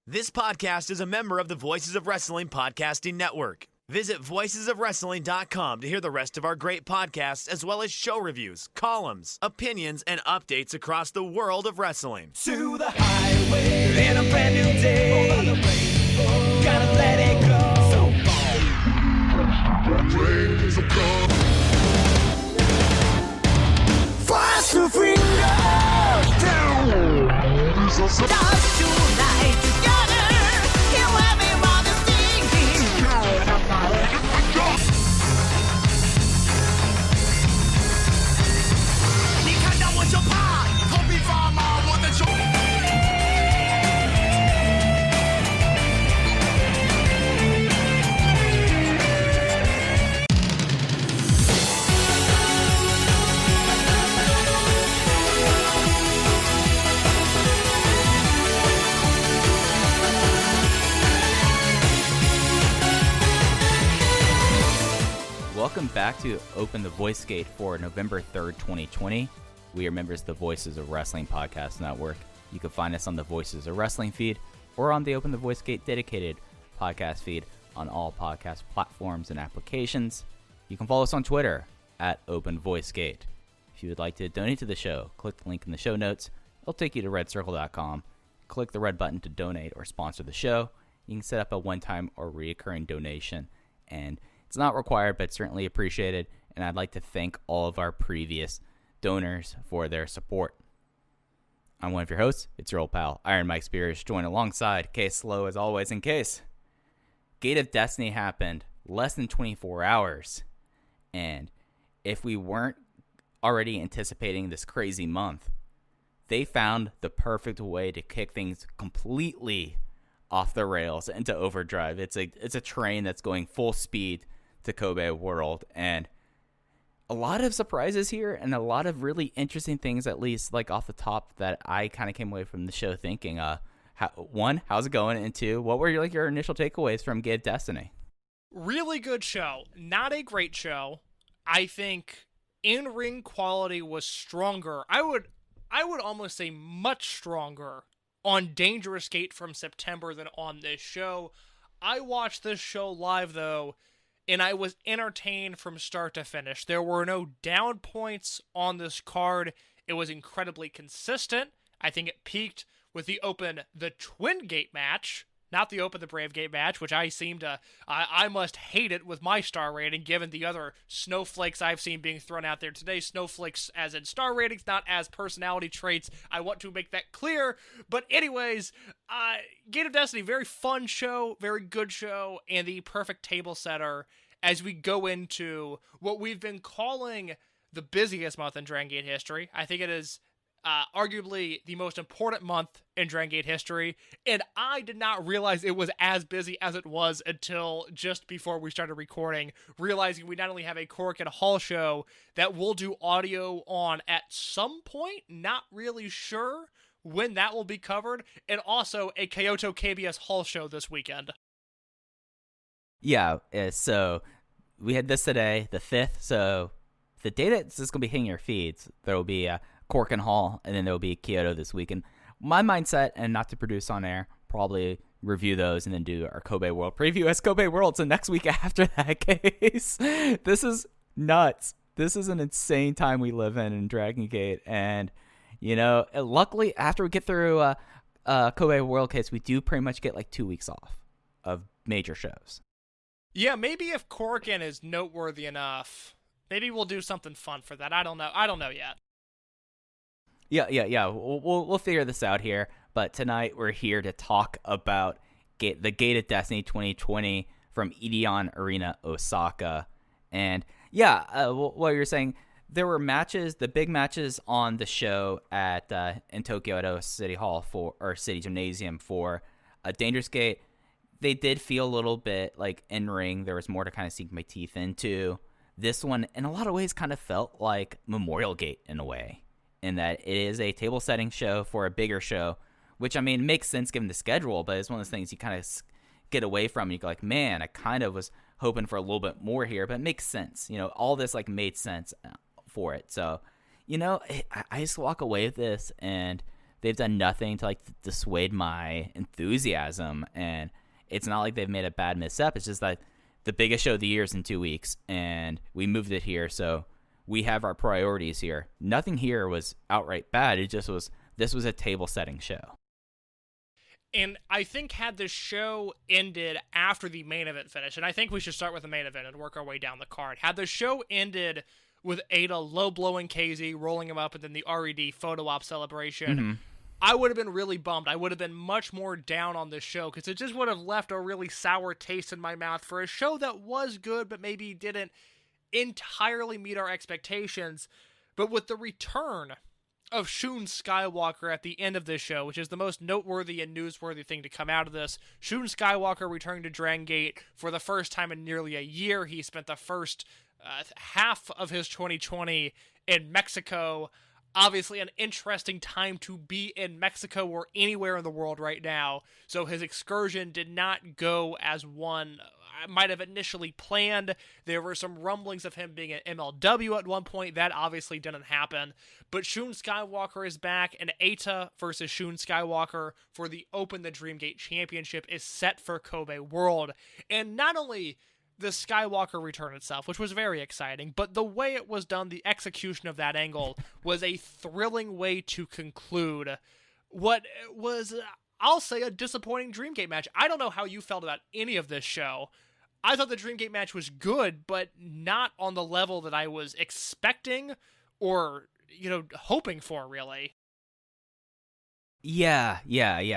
This podcast is a member of the Voices of Wrestling Podcasting Network. Visit voicesofwrestling.com to hear the rest of our great podcasts, as well as show reviews, columns, opinions, and updates across the world of wrestling. To the highway in a brand new day. Over the rainbow, gotta let it go. So fast to finger down. Dance tonight together. He'll have me while the singing. 你看到我就怕，头皮发麻，我的手。Welcome back to Open the Voice Gate for November 3rd, 2020. We are members of the Voices of Wrestling Podcast Network. You can find us on the Voices of Wrestling feed or on the Open the Voice Gate dedicated podcast feed on all podcast platforms and applications. You can follow us on Twitter at Open Voice Gate. If you would like to donate to the show, click the link in the show notes. It'll take you to redcircle.com. Click the red button to donate or sponsor the show. You can set up a one-time or recurring donation, and it's not required, but certainly appreciated, and I'd like to thank all of our previous donors for their support. I'm one of your hosts. It's your old pal, Iron Mike Spears, joined alongside Case Slow, as always. In Case, Gate of Destiny happened less than 24 hours, and if we weren't already anticipating this crazy month, they found the perfect way to kick things completely off the rails into overdrive. It's a train that's going full speed to Kobe World, and a lot of surprises here and a lot of really interesting things, at least like off the top, that I kind of came away from the show thinking, one, how's it going? And two, what were your initial takeaways from Gate of Destiny? Really good show. Not a great show. I think in-ring quality was stronger. I would almost say much stronger on Dangerous Gate from September than on this show. I watched this show live, though, and I was entertained from start to finish. There were no down points on this card. It was incredibly consistent. I think it peaked with the Twin Gate match, not the the Brave Gate match, which I must hate it with my star rating, given the other snowflakes I've seen being thrown out there today. Snowflakes as in star ratings, not as personality traits. I want to make that clear. But anyways, Gate of Destiny, very fun show, very good show, and the perfect table setter as we go into what we've been calling the busiest month in Dragon Gate history. I think it is arguably the most important month in Dragon Gate history, and I did not realize it was as busy as it was until just before we started recording, realizing we not only have a Korakuen Hall show that we'll do audio on at some point, not really sure when that will be covered, and also a Kyoto KBS Hall show this weekend. Yeah, so we had this today, the 5th, so the data is just going to be hitting your feeds. There will be Korakuen Hall, and then there will be Kyoto this weekend. My mindset, and not to produce on air, probably review those and then do our Kobe World preview as Kobe World. So next week after that case, this is nuts. This is an insane time we live in Dragon Gate, and luckily after we get through Kobe World case, we do pretty much get like 2 weeks off of major shows. Yeah, maybe if Korakuen is noteworthy enough, maybe we'll do something fun for that. I don't know yet. Yeah. We'll figure this out here. But tonight we're here to talk about the Gate of Destiny 2020 from Edion Arena, Osaka. And what you're saying, there were matches, the big matches on the show in Tokyo at City Hall City Gymnasium for Dangerous Gate. They did feel a little bit like in ring. There was more to kind of sink my teeth into. This one, in a lot of ways, kind of felt like Memorial Gate in a way, in that it is a table setting show for a bigger show, which, I mean, makes sense given the schedule, but it's one of those things you kind of get away from. You go like, man, I kind of was hoping for a little bit more here, but it makes sense. All this like made sense for it. So, I just walk away with this, and they've done nothing to like dissuade my enthusiasm. And it's not like they've made a bad misstep. It's just that the biggest show of the year is in 2 weeks, and we moved it here, so we have our priorities here. Nothing here was outright bad. It just was, this was a table-setting show. And I think had the show ended after the main event finished, and I think we should start with the main event and work our way down the card. Had the show ended with Ada low-blowing KZ, rolling him up, and then the RED photo op celebration, I would have been really bummed. I would have been much more down on this show because it just would have left a really sour taste in my mouth for a show that was good but maybe didn't entirely meet our expectations. But with the return of Shun Skywalker at the end of this show, which is the most noteworthy and newsworthy thing to come out of this, Shun Skywalker returned to Dragon Gate for the first time in nearly a year. He spent the first half of his 2020 in Mexico. Obviously an interesting time to be in Mexico or anywhere in the world right now, so his excursion did not go as one might have initially planned. There were some rumblings of him being at MLW at one point. That obviously didn't happen. But Shun Skywalker is back, and Eita versus Shun Skywalker for the Open the Dreamgate Championship is set for Kobe World. And not only the Skywalker return itself, which was very exciting, but the way it was done, the execution of that angle, was a thrilling way to conclude what was, I'll say, a disappointing Dreamgate match. I don't know how you felt about any of this show. I thought the Dreamgate match was good, but not on the level that I was expecting or, hoping for, really. Yeah.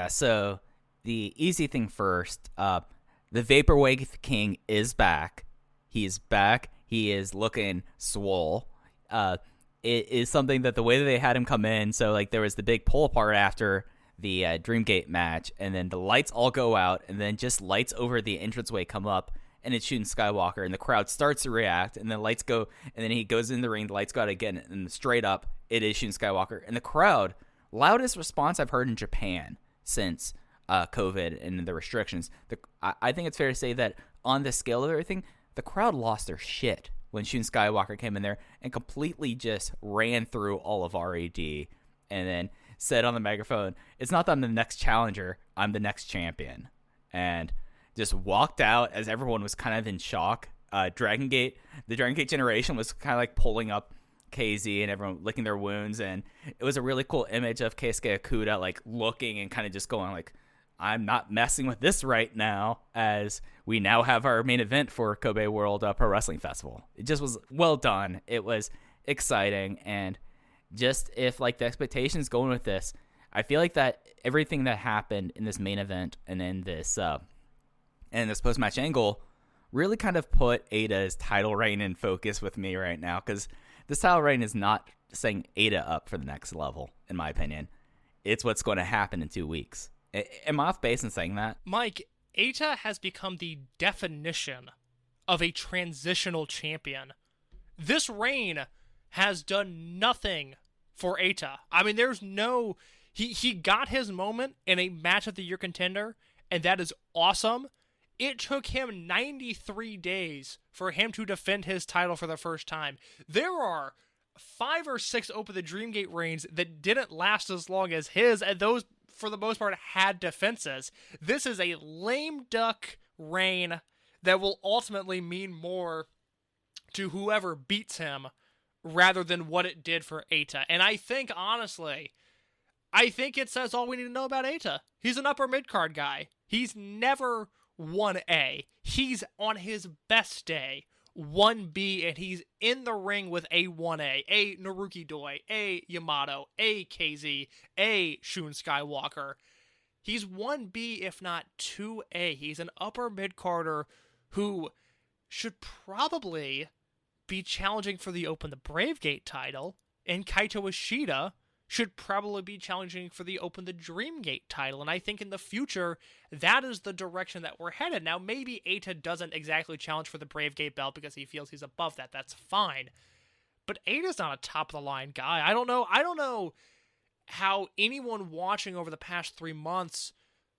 So, the easy thing first, the Vaporwave King is back. He's back. He is looking swole. It is something that the way that they had him come in, so like there was the big pull apart after the Dreamgate match, and then the lights all go out, and then just lights over the entranceway come up, and it's Shun Skywalker, and the crowd starts to react, and then lights go, and then he goes in the ring, the lights go out again, and straight up, it is Shun Skywalker. And the crowd, loudest response I've heard in Japan since COVID and the restrictions. I think it's fair to say that on the scale of everything, the crowd lost their shit when Shun Skywalker came in there and completely just ran through all of RAD and then said on the megaphone, "It's not that I'm the next challenger, I'm the next champion." And just walked out as everyone was kind of in shock. The Dragon Gate generation was kind of like pulling up KZ and everyone licking their wounds, and it was a really cool image of Keisuke Okuda like looking and kind of just going like, I'm not messing with this right now, as we now have our main event for Kobe World Pro Wrestling Festival. It just was well done. It was exciting, and just if like the expectations going with this, I feel like that everything that happened in this main event and in this post-match angle really kind of put Ada's title reign in focus with me right now, because this title reign is not setting Ada up for the next level, in my opinion. It's what's going to happen in 2 weeks. Am I off base in saying that? Mike, Eita has become the definition of a transitional champion. This reign has done nothing for Eita. I mean, there's no... He got his moment in a match of the year contender, and that is awesome. It took him 93 days for him to defend his title for the first time. There are 5 or 6 Open the Dreamgate reigns that didn't last as long as his, and those, for the most part, had defenses. This is a lame duck reign that will ultimately mean more to whoever beats him rather than what it did for Eita. And I think, honestly, it says all we need to know about Eita. He's an upper mid-card guy. He's never 1A. He's on his best day 1B, and he's in the ring with a 1A, a Naruki Doi, a Yamato, a KZ, a Shun Skywalker. He's 1B, if not 2A. He's an upper mid-carder who should probably be challenging for the Open the Bravegate title, and Kaito Ishida should probably be challenging for the Open the Dreamgate title. And I think in the future, that is the direction that we're headed. Now, maybe Eita doesn't exactly challenge for the Bravegate belt because he feels he's above that. That's fine. But Eita's not a top-of-the-line guy. I don't know how anyone watching over the past 3 months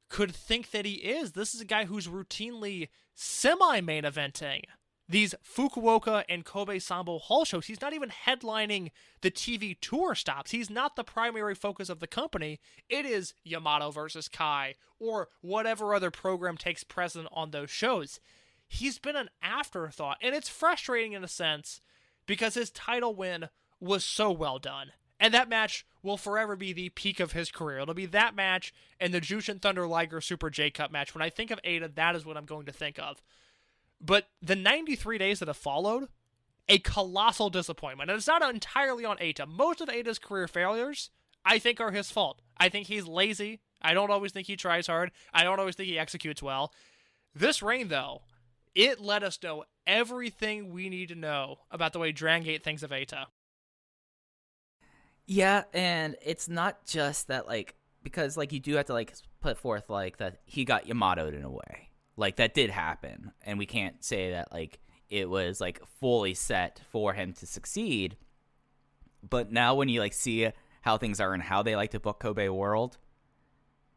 could think that he is. This is a guy who's routinely semi-main eventing these Fukuoka and Kobe Sambo Hall shows. He's not even headlining the TV tour stops. He's not the primary focus of the company. It is Yamato versus Kai or whatever other program takes precedent on those shows. He's been an afterthought, and it's frustrating in a sense because his title win was so well done. And that match will forever be the peak of his career. It'll be that match and the Jushin Thunder Liger Super J Cup match. When I think of Eita, that is what I'm going to think of. But the 93 days that have followed, a colossal disappointment. And it's not entirely on Eita. Most of Eita's career failures, I think, are his fault. I think he's lazy. I don't always think he tries hard. I don't always think he executes well. This reign, though, it let us know everything we need to know about the way Dragon Gate thinks of Eita. Yeah, and it's not just that, like, because, like, you do have to, like, put forth, like, that he got Yamato'd in a way. Like, that did happen, and we can't say that, like, it was, like, fully set for him to succeed. But now when you, like, see how things are and how they like to book Kobe World,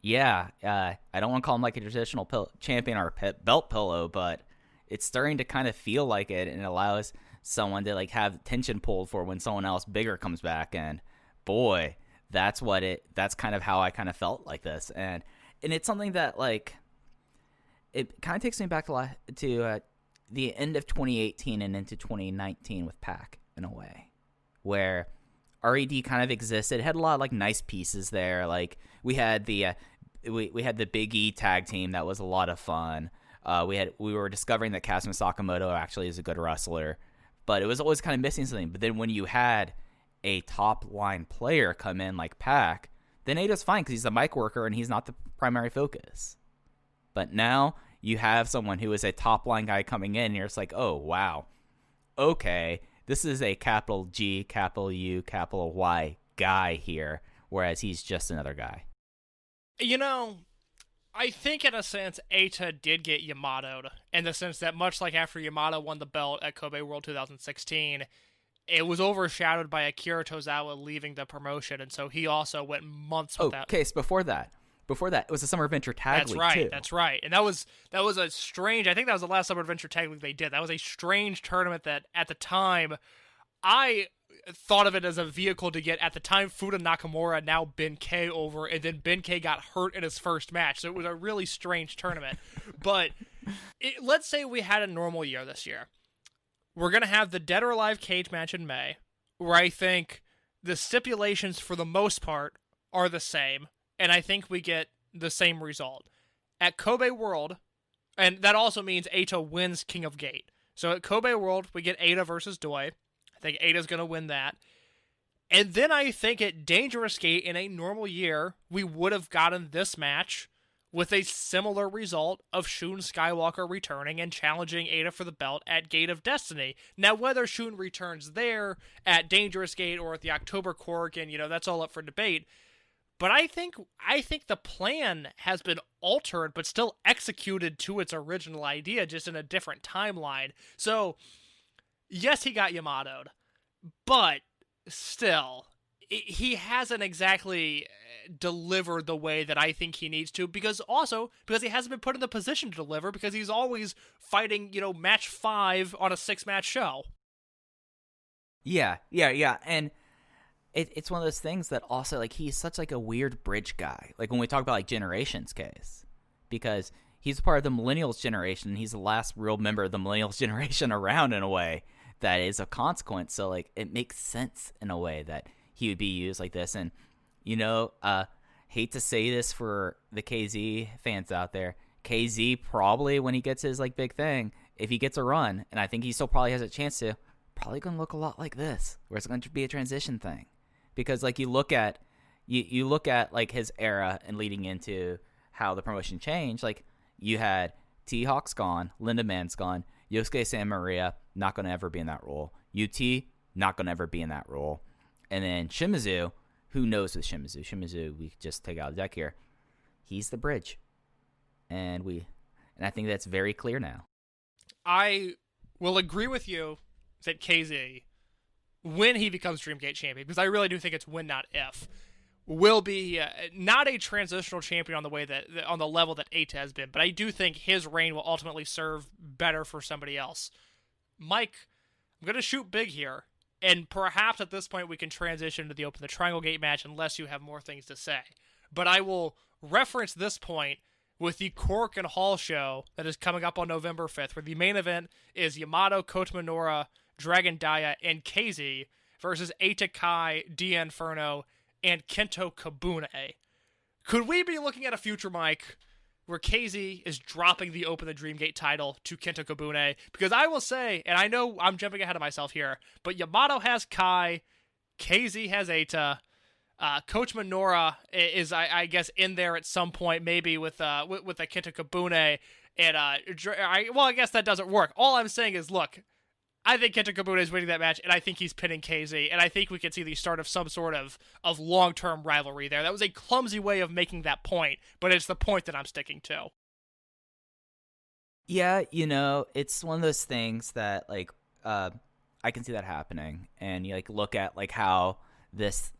yeah, I don't want to call him, like, a traditional champion or a belt pillow, but it's starting to kind of feel like it, and it allows someone to, like, have tension pulled for when someone else bigger comes back, and boy, that's kind of how I kind of felt like this. And it's something that, like, it kind of takes me back to the end of 2018 and into 2019 with Pac in a way, where RED kind of existed. It had a lot of, like, nice pieces there. Like, we had the we had the Big E tag team that was a lot of fun. We were discovering that Kazuma Sakamoto actually is a good wrestler, but it was always kind of missing something. But then when you had a top line player come in like Pac, then Eita's fine because he's a mic worker and he's not the primary focus. But now you have someone who is a top line guy coming in and you're just like, oh, wow. Okay, this is a capital G, capital U, capital Y guy here, whereas he's just another guy. You know, I think in a sense Eita did get Yamato'd in the sense that much like after Yamato won the belt at Kobe World 2016, it was overshadowed by Akira Tozawa leaving the promotion, and so he also went months without. Okay, so before that, it was a Summer Adventure Tag League, too. That's right. And that was a strange, I think that was the last Summer Adventure Tag League they did. That was a strange tournament that, at the time, I thought of it as a vehicle to get, at the time, Fuda Nakamura, now Ben K over, and then Ben K got hurt in his first match. So it was a really strange tournament. But let's say we had a normal year this year. We're going to have the Dead or Alive cage match in May, where I think the stipulations, for the most part, are the same. And I think we get the same result. At Kobe World, and that also means Eita wins King of Gate. So at Kobe World, we get Eita versus Doi. I think Eita's going to win that. And then I think at Dangerous Gate, in a normal year, we would have gotten this match with a similar result of Shun Skywalker returning and challenging Eita for the belt at Gate of Destiny. Now, whether Shun returns there, at Dangerous Gate, or at the October Korakuen, that's all up for debate. But I think the plan has been altered, but still executed to its original idea, just in a different timeline. So, yes, he got Yamato'd, but still, he hasn't exactly delivered the way that I think he needs to, because he hasn't been put in the position to deliver, because he's always fighting, match 5 on a 6-match show. Yeah, and it's one of those things that also, like, he's such, like, a weird bridge guy. Like, when we talk about, like, Generations case, because he's part of the Millennials generation, and he's the last real member of the Millennials generation around in a way that is of consequence. So, like, it makes sense in a way that he would be used like this. And, hate to say this for the KZ fans out there, KZ probably, when he gets his, like, big thing, if he gets a run, and I think he still probably has a chance to, probably going to look a lot like this, where it's going to be a transition thing. Because, like, you look at like his era and leading into how the promotion changed. Like, you had T-Hawk's gone, Linda Man's gone, Yosuke San Maria not going to ever be in that role, UT not going to ever be in that role, and then Shimazu, who knows with Shimazu? Shimazu, we just take out the deck here. He's the bridge, and I think that's very clear now. I will agree with you that KZ, when he becomes Dreamgate champion, because I really do think it's when, not if, will be not a transitional champion on the level that Eita has been, but I do think his reign will ultimately serve better for somebody else. Mike, I'm going to shoot big here. And perhaps at this point we can transition to the Open the Triangle Gate match unless you have more things to say. But I will reference this point with the Korakuen Hall show that is coming up on November 5th, where the main event is Yamato, Kota Minoura, Dragon Dia, and KZ versus Eita Kai, Dia Inferno, and Kento Kabune. Could we be looking at a future, Mike, where KZ is dropping the Open the Dreamgate title to Kento Kabune? Because I will say, and I know I'm jumping ahead of myself here, but Yamato has Kai, KZ has Eita, Coach Minoura is, I guess, in there at some point, maybe with a Kento Kabune, and I guess that doesn't work. All I'm saying is, look, I think Kento Kabune is winning that match, and I think he's pinning KZ, and I think we can see the start of some sort of long-term rivalry there. That was a clumsy way of making that point, but it's the point that I'm sticking to. Yeah, it's one of those things that, like, I can see that happening, and you, like, look at, like, how this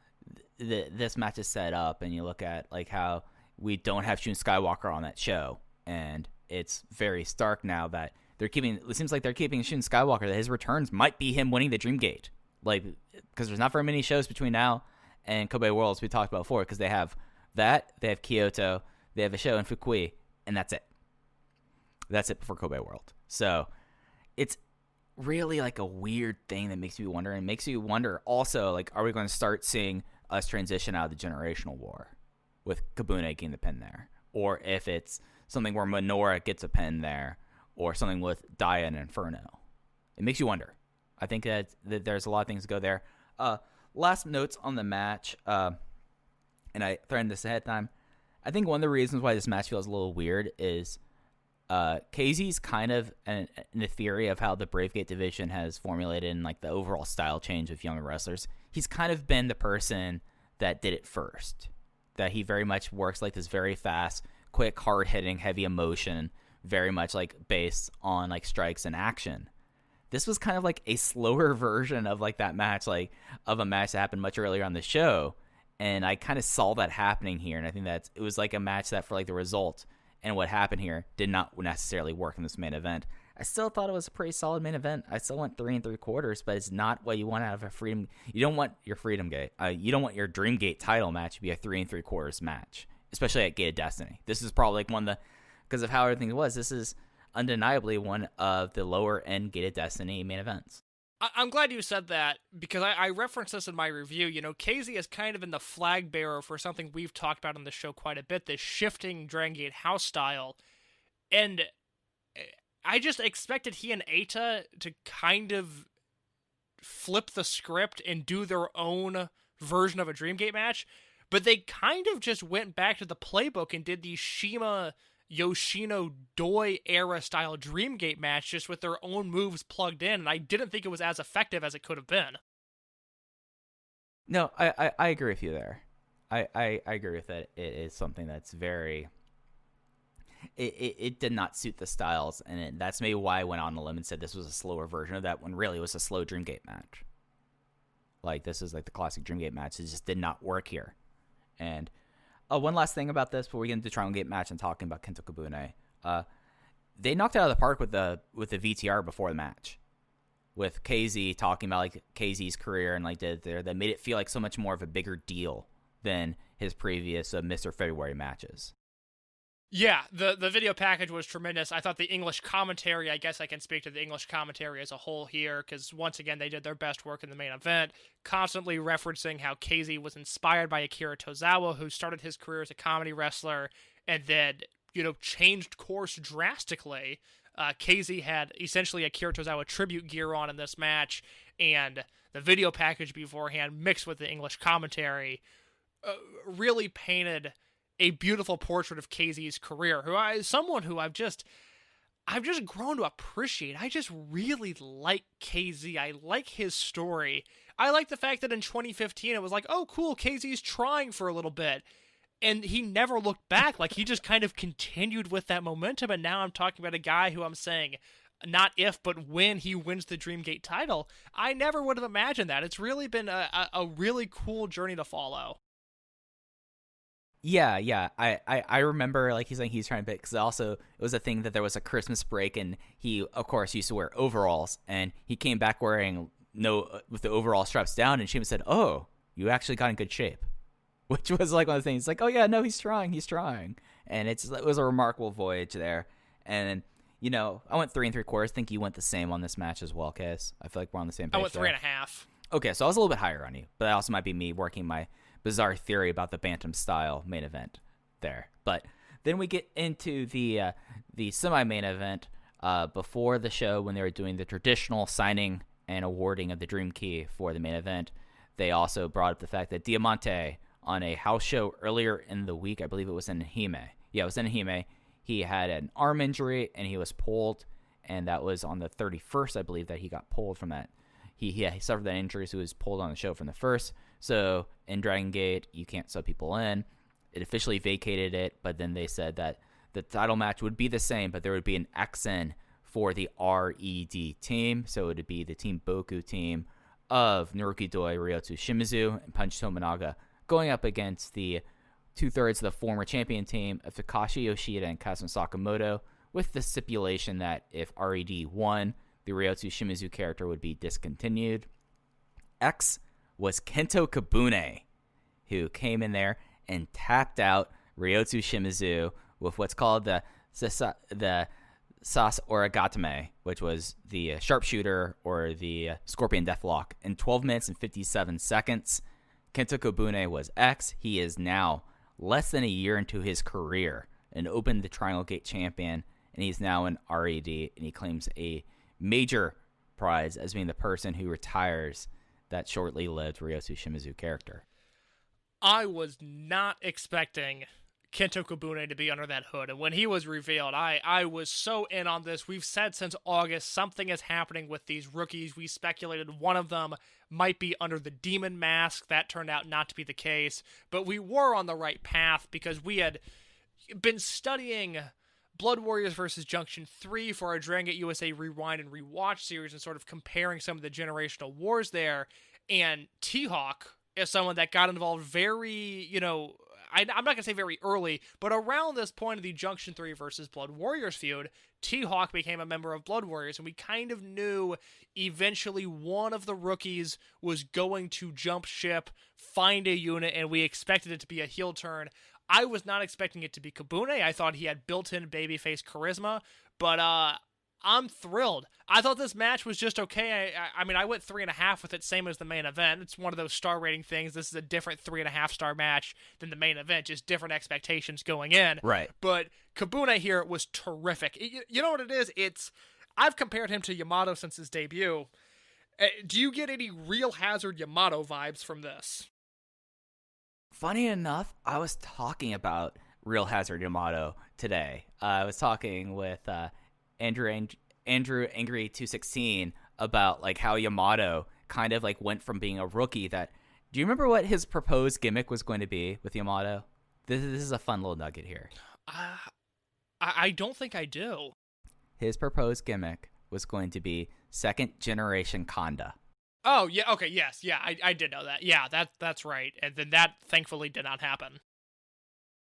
match is set up, and you look at, like, how we don't have Shun Skywalker on that show, and it's very stark now that it seems like they're keeping Shun Skywalker, that his returns might be him winning the Dreamgate. Like, because there's not very many shows between now and Kobe Worlds we talked about before, because they have Kyoto, they have a show in Fukui, and that's it. That's it for Kobe World. So it's really like a weird thing that makes me wonder, and makes you wonder also, like, are we going to start seeing us transition out of the generational war with Kabune getting the pin there? Or if it's something where Minoura gets a pin there, or something with Dia and Inferno. It makes you wonder. I think that there's a lot of things to go there. Last notes on the match, and I threatened this ahead of time. I think one of the reasons why this match feels a little weird is KZ's kind of in the theory of how the Bravegate division has formulated and, like, the overall style change of younger wrestlers. He's kind of been the person that did it first. That he very much works like this very fast, quick, hard-hitting, heavy emotion, very much like based on, like, strikes and action. This was kind of like a slower version of, like, that match, like, of a match that happened much earlier on the show, and I kind of saw that happening here, and I think that it was like a match that, for, like, the result and what happened here, did not necessarily work in this main event. I still thought it was a pretty solid main event. I still went 3 3/4, but it's not what you want out of a Freedom. You don't want your Freedom Gate. You don't want your Dreamgate title match to be a 3 3/4 match, especially at Gate of Destiny. This is probably, like, one of the, because of how everything was, this is undeniably one of the lower end Gate of Destiny main events. I'm glad you said that, because I referenced this in my review. KZ is kind of been the flag bearer for something we've talked about on the show quite a bit, this shifting Dragon Gate house style. And I just expected he and Eita to kind of flip the script and do their own version of a Dreamgate match, but they kind of just went back to the playbook and did the Shima Yoshino Doi era style Dreamgate match just with their own moves plugged in, and I didn't think it was as effective as it could have been. No, I agree with you there. I agree with that. It is something that's very... It did not suit the styles, and that's maybe why I went on the limb and said this was a slower version of that, when really it was a slow Dreamgate match. Like, this is like the classic Dreamgate match. It just did not work here. And one last thing about this before we get into the Triangle Gate match and talking about Kento Kabune. They knocked it out of the park with the VTR before the match, with KZ talking about, like, KZ's career and, like, that made it feel like so much more of a bigger deal than his previous Mr. February matches. Yeah, the video package was tremendous. I thought the English commentary, I guess I can speak to the English commentary as a whole here, because once again, they did their best work in the main event, constantly referencing how KZ was inspired by Akira Tozawa, who started his career as a comedy wrestler, and then, changed course drastically. KZ had essentially Akira Tozawa tribute gear on in this match, and the video package beforehand, mixed with the English commentary, really painted a beautiful portrait of KZ's career, someone who I've just grown to appreciate. I just really like KZ. I like his story. I like the fact that in 2015 it was like, oh cool, KZ's trying for a little bit. And he never looked back. Like, he just kind of continued with that momentum, and now I'm talking about a guy who I'm saying, not if, but when he wins the Dreamgate title. I never would have imagined that. It's really been a really cool journey to follow. Yeah. I remember, like, he's like, he's trying to pick, because also it was a thing that there was a Christmas break, and he, of course, used to wear overalls, and he came back wearing with the overall straps down, and Sheamus said, "Oh, you actually got in good shape," which was like one of the things. Like, oh yeah, no, he's trying, and it was a remarkable voyage there. And I went 3 3/4. I think you went the same on this match as well, Case. I feel like we're on the same page. I went 3.5. Okay, so I was a little bit higher on you, but that also might be me working my bizarre theory about the Bantam style main event there. But then we get into the semi-main event before the show, when they were doing the traditional signing and awarding of the Dream Key for the main event. They also brought up the fact that Diamante, on a house show earlier in the week, I believe it was in Hime. Yeah, it was in Hime. He had an arm injury and he was pulled, and that was on the 31st, I believe, that he got pulled from that. He suffered that injury, so he was pulled on the show from the first. So in Dragon Gate, you can't sub people in. It officially vacated it, but then they said that the title match would be the same, but there would be an XN for the RED team. So it would be the Team Boku team of Naruki Doi, Ryoto Shimizu, and Punch Tominaga going up against the 2/3 of the former champion team of Takashi Yoshida and Kazuma Sakamoto, with the stipulation that if RED won, the Ryoto Shimizu character would be discontinued. X was Kento Kabune, who came in there and tapped out Ryoto Shimizu with what's called the Sas Origatame, which was the sharpshooter or the Scorpion Deathlock, in 12 minutes and 57 seconds. Kento Kabune was X. He is now less than a year into his career and opened the Triangle Gate champion, and he's now in RED, and he claims a major prize as being the person who retires that shortly lived Ryoto Shimizu character. I was not expecting Kento Kabune to be under that hood, and when he was revealed, I was so in on this. We've said since August something is happening with these rookies. We speculated one of them might be under the demon mask. That turned out not to be the case, but we were on the right path because we had been studying Blood Warriors versus Junction 3 for our Dragon Gate USA Rewind and Rewatch series, and sort of comparing some of the generational wars there. And T-Hawk is someone that got involved very, I'm not going to say very early, but around this point of the Junction 3 versus Blood Warriors feud, T-Hawk became a member of Blood Warriors, and we kind of knew eventually one of the rookies was going to jump ship, find a unit, and we expected it to be a heel turn. I was not expecting it to be Kabune. I thought he had built-in babyface charisma, but I'm thrilled. I thought this match was just okay. I mean, I went 3.5 with it, same as the main event. It's one of those star rating things. This is a different 3.5 star match than the main event, just different expectations going in. Right. But Kabune here was terrific. You know what it is? I've compared him to Yamato since his debut. Do you get any Real Hazard Yamato vibes from this? Funny enough, I was talking about Real Hazard Yamato today. I was talking with Andrew Angry 216 about like how Yamato kind of like went from being a rookie. Do you remember what his proposed gimmick was going to be with Yamato? This is a fun little nugget here. I don't think I do. His proposed gimmick was going to be second generation Kanda. Oh, yeah, okay, yes, yeah, I did know that. Yeah, that's right. And then that thankfully did not happen.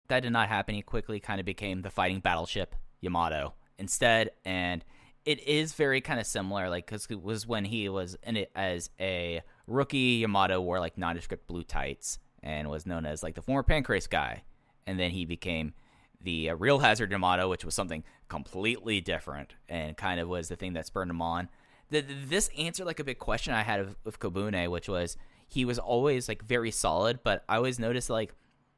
That did not happen. He quickly kind of became the fighting battleship Yamato instead, and it is very kind of similar, like, because it was when he was in it as a rookie. Yamato wore like nondescript blue tights and was known as like the former Pancrase guy, and then he became the Real Hazard Yamato, which was something completely different and kind of was the thing that spurred him on. This answered like a big question I had with Kabune, which was he was always like very solid, but I always noticed like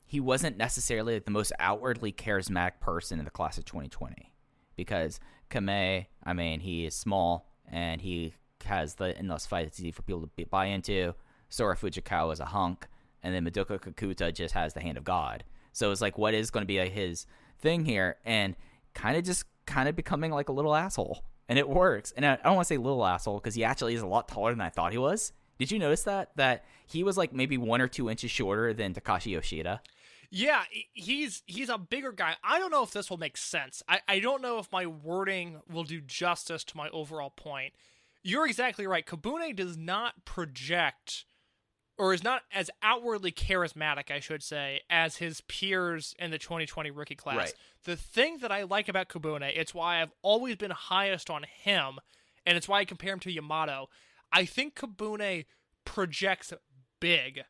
he wasn't necessarily like the most outwardly charismatic person in the class of 2020, because Kame, I mean, he is small and he has the endless fight that's easy for people to buy into. Sora Fujikawa is a hunk, and then Madoka Kakuta just has the hand of God. So it's like, what is going to be like his thing here? And kind of becoming like a little asshole. And it works. And I don't want to say little asshole, because he actually is a lot taller than I thought he was. Did you notice that he was like maybe 1 or 2 inches shorter than Takashi Yoshida? Yeah, he's a bigger guy. I don't know if this will make sense. I don't know if my wording will do justice to my overall point. You're exactly right. Kabune does not project or is not as outwardly charismatic, I should say, as his peers in the 2020 rookie class. Right. The thing that I like about Kabune, it's why I've always been highest on him, and it's why I compare him to Yamato. I think Kabune projects big.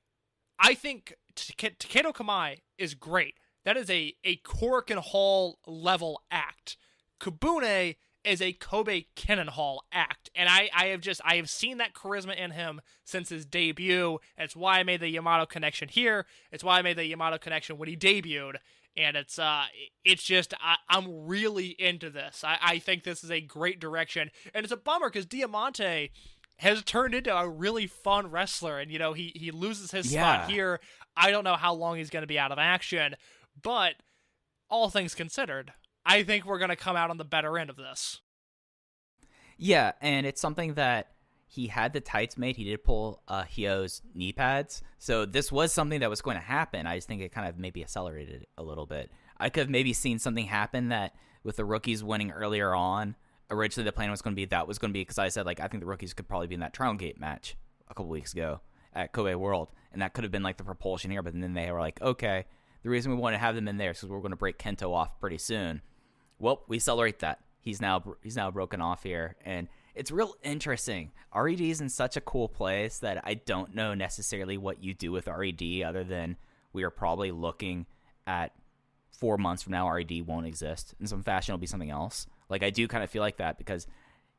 I think Takedo Kamai is great. That is a Korakuen Hall level act. Kabune is a Kobe Cannon Hall act. And I have seen that charisma in him since his debut. It's why I made the Yamato connection here. It's why I made the Yamato connection when he debuted. And it's just, I'm really into this. I think this is a great direction. And it's a bummer because Diamante has turned into a really fun wrestler. And, he loses his spot here. I don't know how long he's going to be out of action. But all things considered, I think we're going to come out on the better end of this. Yeah, and it's something that he had the tights made. He did pull Hyo's knee pads. So this was something that was going to happen. I just think it kind of maybe accelerated it a little bit. I could have maybe seen something happen that with the rookies winning earlier on, originally the plan was going to be because I said, I think the rookies could probably be in that Trial Gate match a couple weeks ago at Kobe World. And that could have been the propulsion here. But then they were like, okay, the reason we want to have them in there is because we're going to break Kento off pretty soon. Well, we celebrate that. He's now broken off here, and it's real interesting. RED is in such a cool place that I don't know necessarily what you do with RED other than we are probably looking at 4 months from now, RED won't exist. In some fashion, it'll be something else. I do kind of feel like that because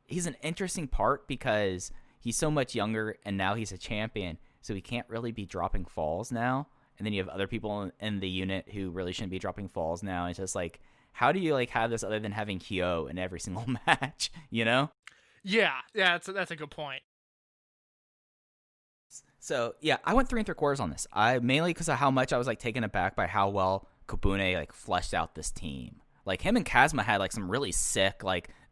he's an interesting part because he's so much younger, and now he's a champion, so he can't really be dropping falls now. And then you have other people in the unit who really shouldn't be dropping falls now. It's just how do you have this other than having Hyo in every single match, Yeah, that's a good point. So, yeah, I went 3 3/4 on this. Mainly because of how much I was taken aback by how well Kabune fleshed out this team. Him and Kazuma had some really sick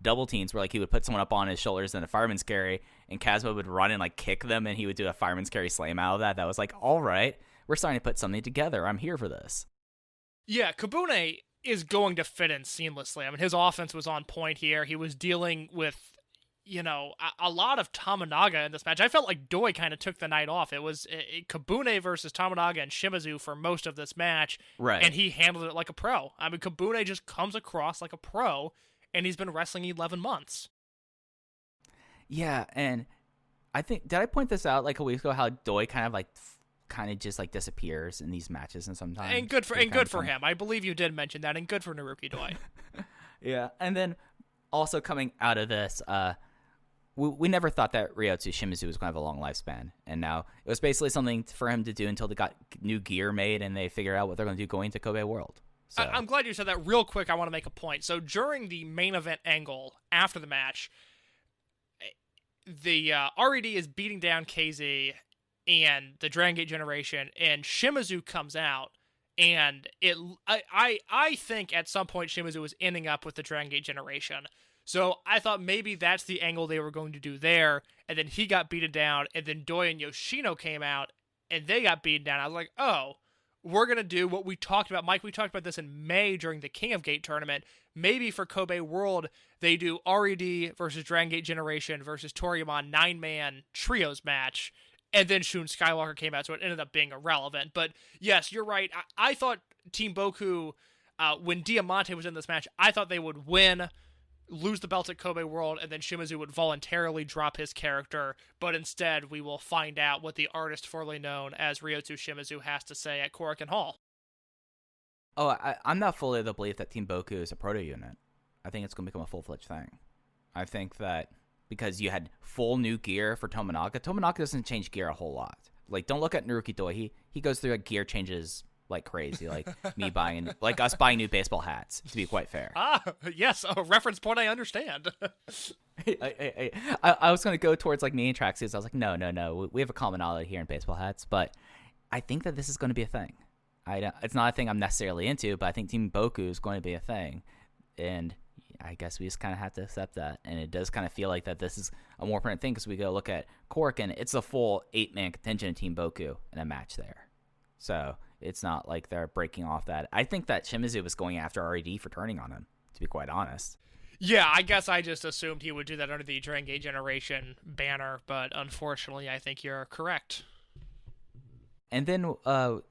double teams where he would put someone up on his shoulders in a fireman's carry, and Kazuma would run and kick them, and he would do a fireman's carry slam out of that. That was all right, we're starting to put something together. I'm here for this. Yeah, Kabune is going to fit in seamlessly. I mean, his offense was on point here. He was dealing with, a lot of Tamanaga in this match. I felt like Doi kind of took the night off. It was Kabune versus Tamanaga and Shimazu for most of this match. Right. And he handled it like a pro. I mean, Kabune just comes across like a pro, and he's been wrestling 11 months. Yeah, and I think, did I point this out a week ago, how Doi kind of just disappears in these matches and sometimes. And good for him. I believe you did mention that, and good for Naruki Doi. Yeah, and then also coming out of this, we never thought that Ryotsu Shimizu was going to have a long lifespan, and now it was basically something for him to do until they got new gear made and they figured out what they're going to do going to Kobe World. So. I'm glad you said that. Real quick, I want to make a point. So during the main event angle after the match, the RED is beating down KZ and the Dragon Gate generation, and Shimazu comes out, and I think at some point Shimazu was ending up with the Dragon Gate generation. So I thought maybe that's the angle they were going to do there, and then he got beaten down, and then Doi and Yoshino came out, and they got beaten down. I was like, oh, we're going to do what we talked about. Mike, we talked about this in May during the King of Gate tournament. Maybe for Kobe World, they do RED versus Dragon Gate generation versus Toriyama 9-man trios match, and then Shun Skywalker came out, so it ended up being irrelevant. But yes, you're right. I thought Team Boku, when Diamante was in this match, I thought they would win, lose the belt at Kobe World, and then Shimazu would voluntarily drop his character. But instead, we will find out what the artist formerly known as Ryotsu Shimazu has to say at Korakuen Hall. Oh, I'm not fully of the belief that Team Boku is a proto-unit. I think it's going to become a full-fledged thing. I think that because you had full new gear for Tamanaga. Tamanaga doesn't change gear a whole lot. Don't look at Naruki Doi. He goes through gear changes like crazy. Me buying, us buying new baseball hats, to be quite fair. Yes, a reference point I understand. I was going to go towards me and tracksuits. I was like, no. We have a commonality here in baseball hats, but I think that this is going to be a thing. It's not a thing I'm necessarily into, but I think Team Boku is going to be a thing, and I guess we just kind of have to accept that. And it does kind of feel like that this is a more permanent thing because we go look at Korakuen. It's a full 8-man contingent of Team Boku in a match there. So it's not like they're breaking off that. I think that Shimizu was going after RED for turning on him, to be quite honest. Yeah, I guess I just assumed he would do that under the Dragon Gate generation banner, but unfortunately I think you're correct. And then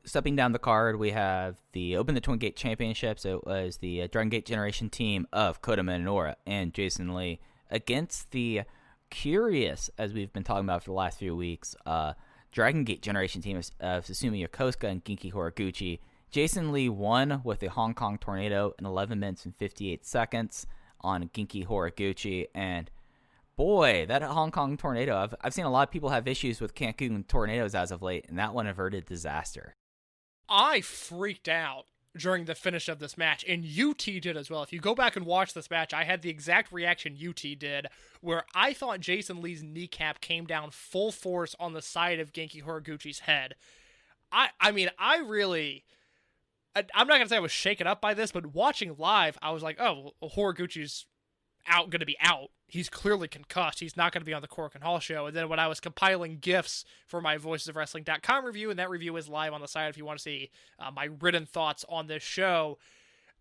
stepping down the card, we have the Open the Twin Gate Championships. It was the Dragon Gate Generation team of Kota Minoura and Jason Lee against the curious, as we've been talking about for the last few weeks, Dragon Gate Generation team of Susumu Yokosuka and Genki Horiguchi. Jason Lee won with the Hong Kong Tornado in 11 minutes and 58 seconds on Genki Horiguchi. And boy, that Hong Kong Tornado, I've seen a lot of people have issues with Cancun Tornadoes as of late, and that one averted disaster. I freaked out during the finish of this match, and UT did as well. If you go back and watch this match, I had the exact reaction UT did, where I thought Jason Lee's kneecap came down full force on the side of Genki Horiguchi's head. I mean, I'm not going to say I was shaken up by this, but watching live, I was like, oh, well, Horiguchi's going to be out. He's clearly concussed. He's not going to be on the Korakuen Hall show. And then when I was compiling GIFs for my VoicesOfWrestling.com review, and that review is live on the site if you want to see my written thoughts on this show,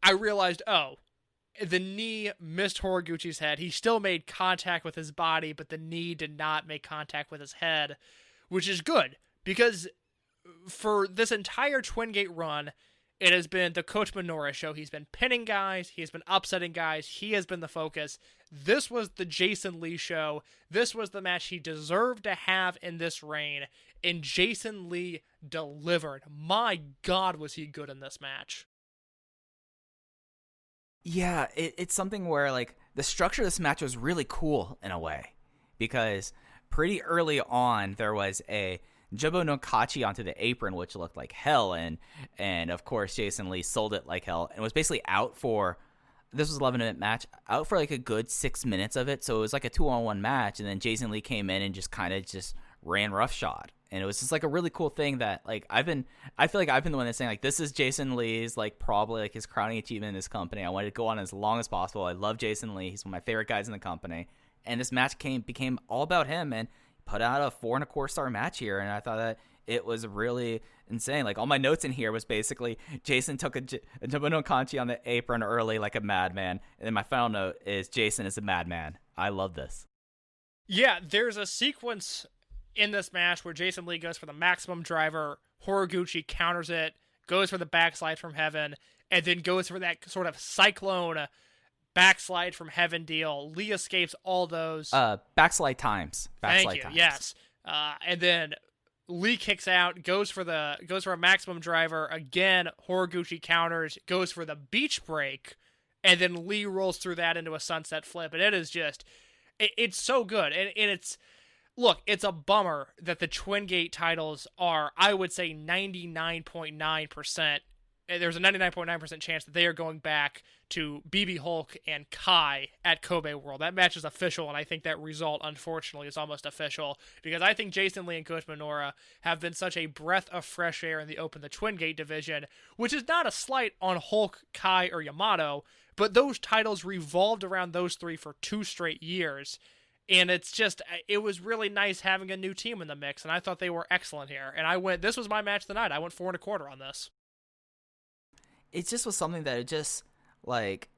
I realized, the knee missed Horiguchi's head. He still made contact with his body, but the knee did not make contact with his head, which is good, because for this entire Twin Gate run, it has been the Coach Minoura show. He's been pinning guys. He's been upsetting guys. He has been the focus. This was the Jason Lee show. This was the match he deserved to have in this reign. And Jason Lee delivered. My God, was he good in this match. Yeah, it's something where, like, the structure of this match was really cool in a way. Because pretty early on, there was a Jobo no Kachi onto the apron, which looked like hell, and of course Jason Lee sold it like hell, and was basically out for, this was 11-minute match, out for like a good 6 minutes of it, so it was like a 2-on-1 match, and then Jason Lee came in and just kind of just ran roughshod, and it was just like a really cool thing that, like, I feel like I've been the one that's saying, like, this is Jason Lee's, like, probably like his crowning achievement in this company. I wanted to go on as long as possible. I love Jason Lee. He's one of my favorite guys in the company, and this match became all about him, and put out a 4.25 star match here, and I thought that it was really insane. Like, all my notes in here was basically Jason took a Jobo no Kanchi on the apron early like a madman, and then my final note is Jason is a madman. I love this. Yeah, there's a sequence in this match where Jason Lee goes for the maximum driver, Horiguchi counters it, goes for the backslide from heaven, and then goes for that sort of cyclone backslide from heaven deal. Lee escapes all those. Backslide times. Thank you. Yes. And then Lee kicks out, goes for a maximum driver. Again, Horiguchi counters, goes for the beach break, and then Lee rolls through that into a sunset flip. And it is just, it's so good. And it's, look, it's a bummer that the Twin Gate titles are, I would say, 99.9%. There's a 99.9% chance that they are going back to BB Hulk and Kai at Kobe World. That match is official, and I think that result, unfortunately, is almost official, because I think Jason Lee and Coach Minoura have been such a breath of fresh air in the Open the Twin Gate division, which is not a slight on Hulk, Kai, or Yamato, but those titles revolved around those three for 2 straight years, and it was really nice having a new team in the mix, and I thought they were excellent here. And this was my match of the night. I went 4.25 on this. It just was something that it just, like,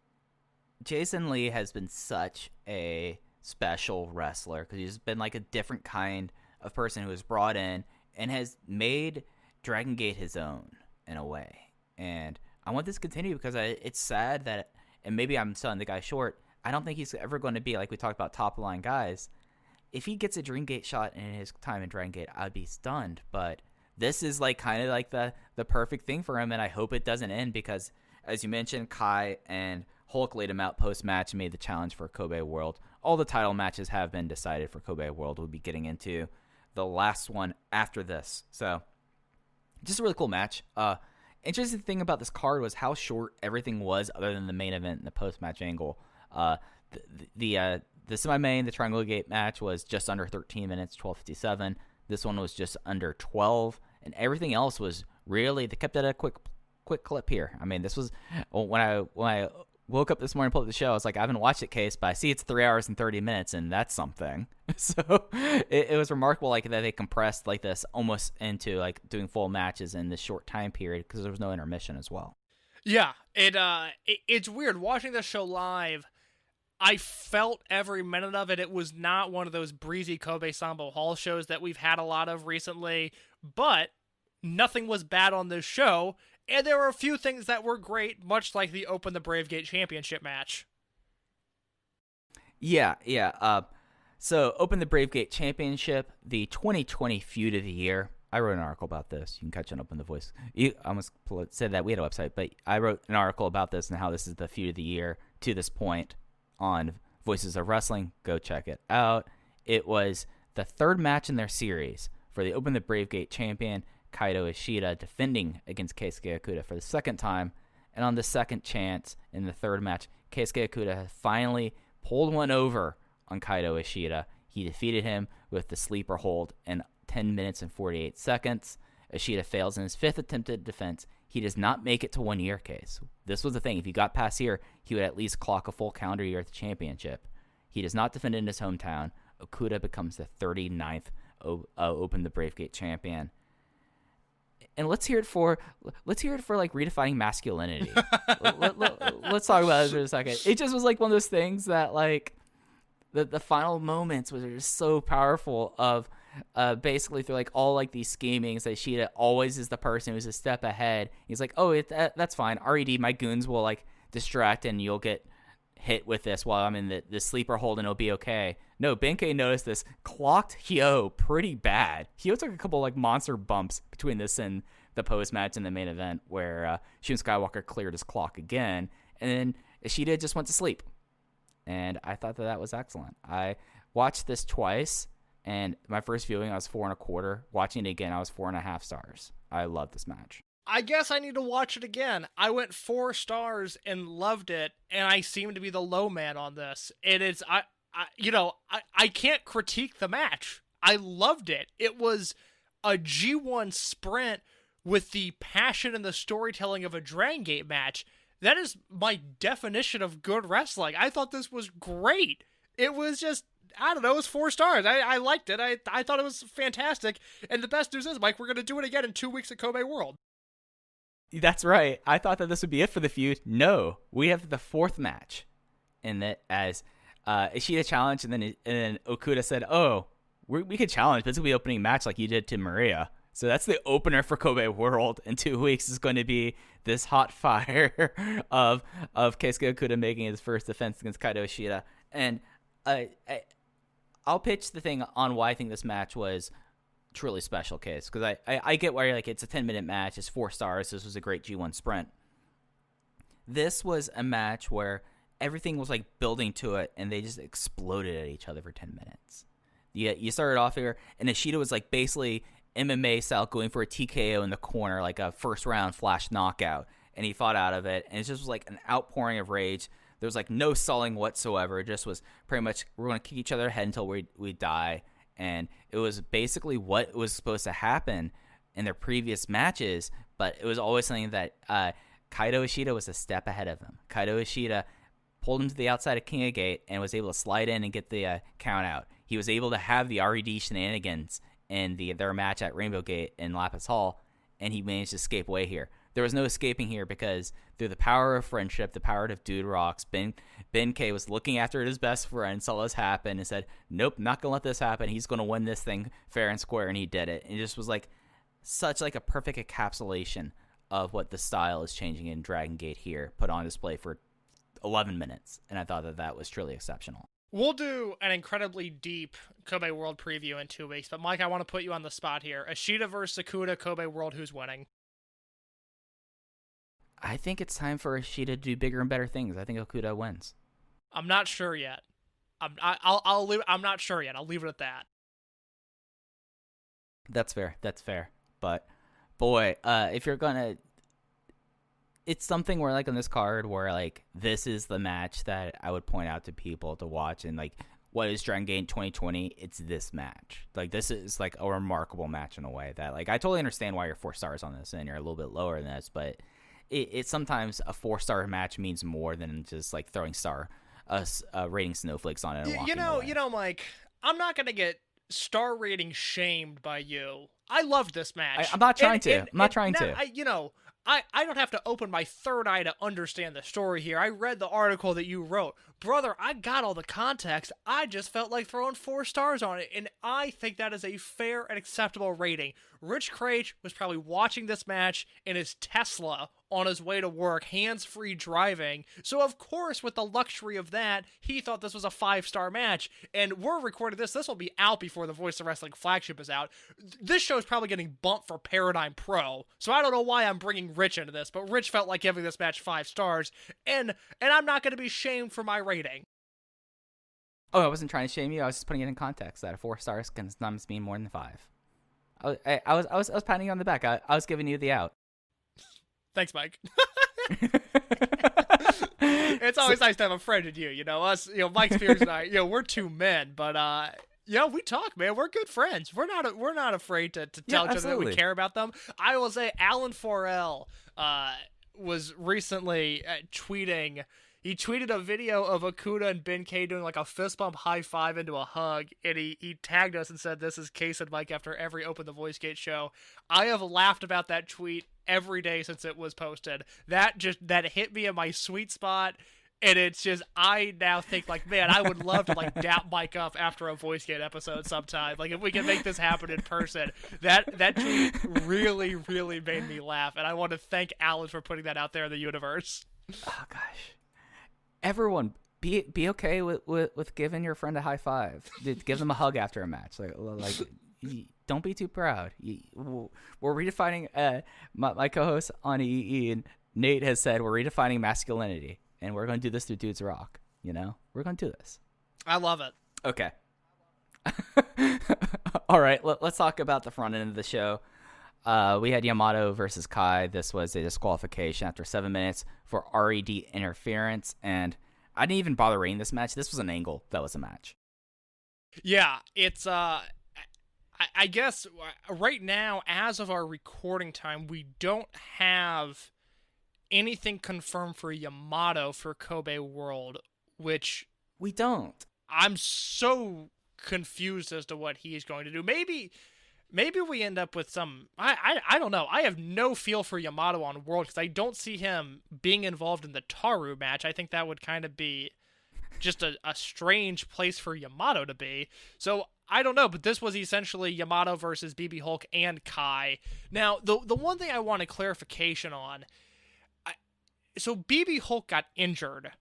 Jason Lee has been such a special wrestler because he's been like a different kind of person who was brought in and has made Dragon Gate his own in a way. And I want this to continue because it's sad that, and maybe I'm selling the guy short, I don't think he's ever going to be, like we talked about, top line guys. If he gets a Dream Gate shot in his time in Dragon Gate, I'd be stunned, but this is like kind of like the perfect thing for him, and I hope it doesn't end because, as you mentioned, Kai and Hulk laid him out post-match and made the challenge for Kobe World. All the title matches have been decided for Kobe World. We'll be getting into the last one after this. So, just a really cool match. Interesting thing about this card was how short everything was other than the main event and the post-match angle. The semi-main, the Triangle Gate match was just under 13 minutes, 12:57. This one was just under 12. And everything else was really, they kept it at a quick clip here. I mean, this was, when I woke up this morning and pulled up the show, I was like, I haven't watched it, Case, but I see it's 3 hours and 30 minutes, and that's something. So it was remarkable, like, that they compressed like this almost into like doing full matches in this short time period because there was no intermission as well. Yeah, it's weird watching this show live. I felt every minute of it. It was not one of those breezy Kobe Sambo Hall shows that we've had a lot of recently, but nothing was bad on this show, and there were a few things that were great, much like the Open the Brave Gate Championship match. Yeah. So Open the Brave Gate Championship, the 2020 feud of the year. I wrote an article about this. You can catch it up in the voice. I almost said that we had a website, but I wrote an article about this and how this is the feud of the year to this point on Voices of Wrestling. Go check it out. It was the third match in their series for the Open the Brave Gate champion, Kaito Ishida, defending against Keisuke Okuda for the second time. And on the second chance in the third match, Keisuke Okuda has finally pulled one over on Kaito Ishida. He defeated him with the sleeper hold in 10 minutes and 48 seconds. Ishida fails in his fifth attempted defense. He does not make it to 1 year, Case. This was the thing. If he got past here, he would at least clock a full calendar year at the championship. He does not defend in his hometown. Okuda becomes the 39th Open the Brave Gate champion. And let's hear it for like redefining masculinity. Let's talk about it for a second. It just was like one of those things that like the final moments was just so powerful of basically through like all like these schemings that Ishida always is the person who's a step ahead. He's like, oh, that's fine. RED, my goons will like distract and you'll get hit with this while I'm in the sleeper hold and it'll be okay. No, Benkei noticed this, clocked Hyo pretty bad. Hyo took a couple like monster bumps between this and the post-match in the main event where Shun Skywalker cleared his clock again, and then Ishida just went to sleep. And I thought that was excellent. I watched this twice, and my first viewing I was 4.25. Watching it again, I was 4.5 stars. I love this match. I guess I need to watch it again. I went 4 stars and loved it, and I seem to be the low man on this. It is, I can't critique the match. I loved it. It was a G1 sprint with the passion and the storytelling of a Dragon Gate match. That is my definition of good wrestling. I thought this was great. It was just, I don't know, it was 4 stars. I liked it. I thought it was fantastic. And the best news is, Mike, we're going to do it again in 2 weeks at Kobe World. That's right. I thought that this would be it for the feud. No, we have the 4th match, and that as Ishida challenged, and then Okuda said, "Oh, we could challenge, but this will be opening match like you did to Maria." So that's the opener for Kobe World in 2 weeks. Is going to be this hot fire of Keisuke Okuda making his first defense against Kaito Ishida, and I'll pitch the thing on why I think this match was truly special, Case, because I get why you're like, it's a 10-minute match, it's 4 stars, this was a great G1 sprint. This was a match where everything was like building to it, and they just exploded at each other for 10 minutes. You started off here, and Ishida was like basically MMA style going for a TKO in the corner, like a first round flash knockout, and he fought out of it, and it just was like an outpouring of rage. There was like no stalling whatsoever. It just was pretty much, we're going to kick each other head until we die. And it was basically what was supposed to happen in their previous matches, but it was always something that Kaito Ishida was a step ahead of him. Kaito Ishida pulled him to the outside of King of Gate and was able to slide in and get the count out. He was able to have the RED shenanigans in their match at Rainbow Gate in Lapis Hall, and he managed to escape away here. There was no escaping here because through the power of friendship, the power of Dude Rocks, Benkei was looking after his best friend, saw this happen, and said, nope, not going to let this happen. He's going to win this thing fair and square, and he did it. And it just was like such like a perfect encapsulation of what the style is changing in Dragon Gate here, put on display for 11 minutes. And I thought that was truly exceptional. We'll do an incredibly deep Kobe World preview in 2 weeks, but Mike, I want to put you on the spot here. Ishida versus Okuda, Kobe World, who's winning? I think it's time for Ishida to do bigger and better things. I think Okuda wins. I'm not sure yet. I'm not sure yet. I'll leave it at that. That's fair. But boy, if you're gonna, it's something where like on this card where like this is the match that I would point out to people to watch, and like what is Dragon Gate 2020? It's this match. Like this is like a remarkable match in a way that like I totally understand why you're 4 stars on this and you're a little bit lower than this, but it's sometimes a 4-star match means more than just like throwing rating snowflakes on it and walking away. You know, Mike, I'm not gonna get star rating shamed by you. I loved this match. I'm not trying to. I don't have to open my third eye to understand the story here. I read the article that you wrote. Brother, I got all the context. I just felt like throwing 4 stars on it, and I think that is a fair and acceptable rating. Rich Kraich was probably watching this match in his Tesla on his way to work, hands-free driving. So, of course, with the luxury of that, he thought this was a 5-star match. And we're recording this. This will be out before the Voice of Wrestling flagship is out. This show's probably getting bumped for Paradigm Pro. So I don't know why I'm bringing Rich into this, but Rich felt like giving this match 5 stars. And I'm not going to be shamed for my rating. Oh, I wasn't trying to shame you. I was just putting it in context that a 4 stars can sometimes mean more than 5. I was patting you on the back. I was giving you the out. Thanks, Mike. It's always nice to have a friend in you. You know, us, Mike Spears and I, we're 2 men, but we talk, man. We're good friends. We're not afraid to tell each other that we care about them. I will say, Alan Forel was recently tweeting. He tweeted a video of Okuda and Ben K doing like a fist bump high five into a hug, and he tagged us and said, "This is Case and Mike after every Open the Voice Gate show." I have laughed about that tweet every day since it was posted. That hit me in my sweet spot, and it's just, I now think like, man, I would love to like dap Mike up after a Voice Gate episode sometime. Like if we can make this happen in person. That tweet really, really made me laugh, and I want to thank Alan for putting that out there in the universe. Oh gosh. Everyone, be okay with giving your friend a high five. Give them a hug after a match. Like don't be too proud. We're redefining. My co-host on EE and Nate has said we're redefining masculinity, and we're going to do this through Dudes Rock. We're going to do this. I love it. Okay. All right. Let's talk about the front end of the show. We had Yamato versus Kai. This was a disqualification after 7 minutes for RED interference, and I didn't even bother rating this match. This was an angle that was a match. Yeah, it's I guess right now, as of our recording time, we don't have anything confirmed for Yamato for Kobe World, which we don't. I'm so confused as to what he's going to do. Maybe we end up with some... I don't know. I have no feel for Yamato on World because I don't see him being involved in the Taru match. I think that would kind of be just a strange place for Yamato to be. So, I don't know, but this was essentially Yamato versus BB Hulk and Kai. Now, the one thing I want a clarification on... So, BB Hulk got injured,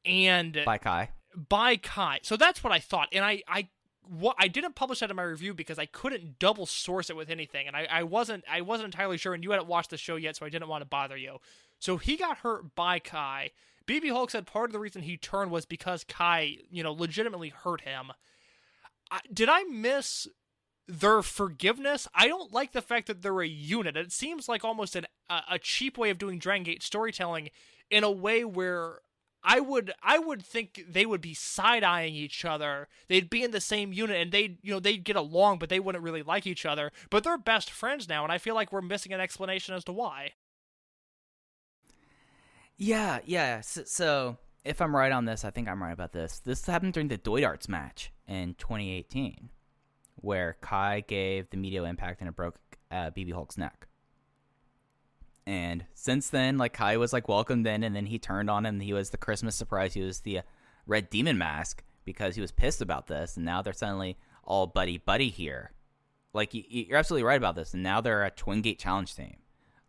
and... By Kai. So, that's what I thought, and I didn't publish that in my review because I couldn't double source it with anything, and I wasn't entirely sure, and you hadn't watched the show yet, so I didn't want to bother you. So he got hurt by Kai. BB Hulk said part of the reason he turned was because Kai, legitimately hurt him. Did I miss their forgiveness? I don't like the fact that they're a unit. It seems like almost a cheap way of doing Dragon Gate storytelling in a way where I would think they would be side-eyeing each other. They'd be in the same unit, and they'd get along, but they wouldn't really like each other. But they're best friends now, and I feel like we're missing an explanation as to why. Yeah. So if I'm right on this, I think I'm right about this. This happened during the Doid Arts match in 2018, where Kai gave the medial impact and it broke BB Hulk's neck. And since then, Kai was welcomed in, and then he turned on him. He was the Christmas surprise. He was the Red Demon Mask because he was pissed about this, and now they're suddenly all buddy here. You're absolutely right about this. And now they're a Twin Gate Challenge team.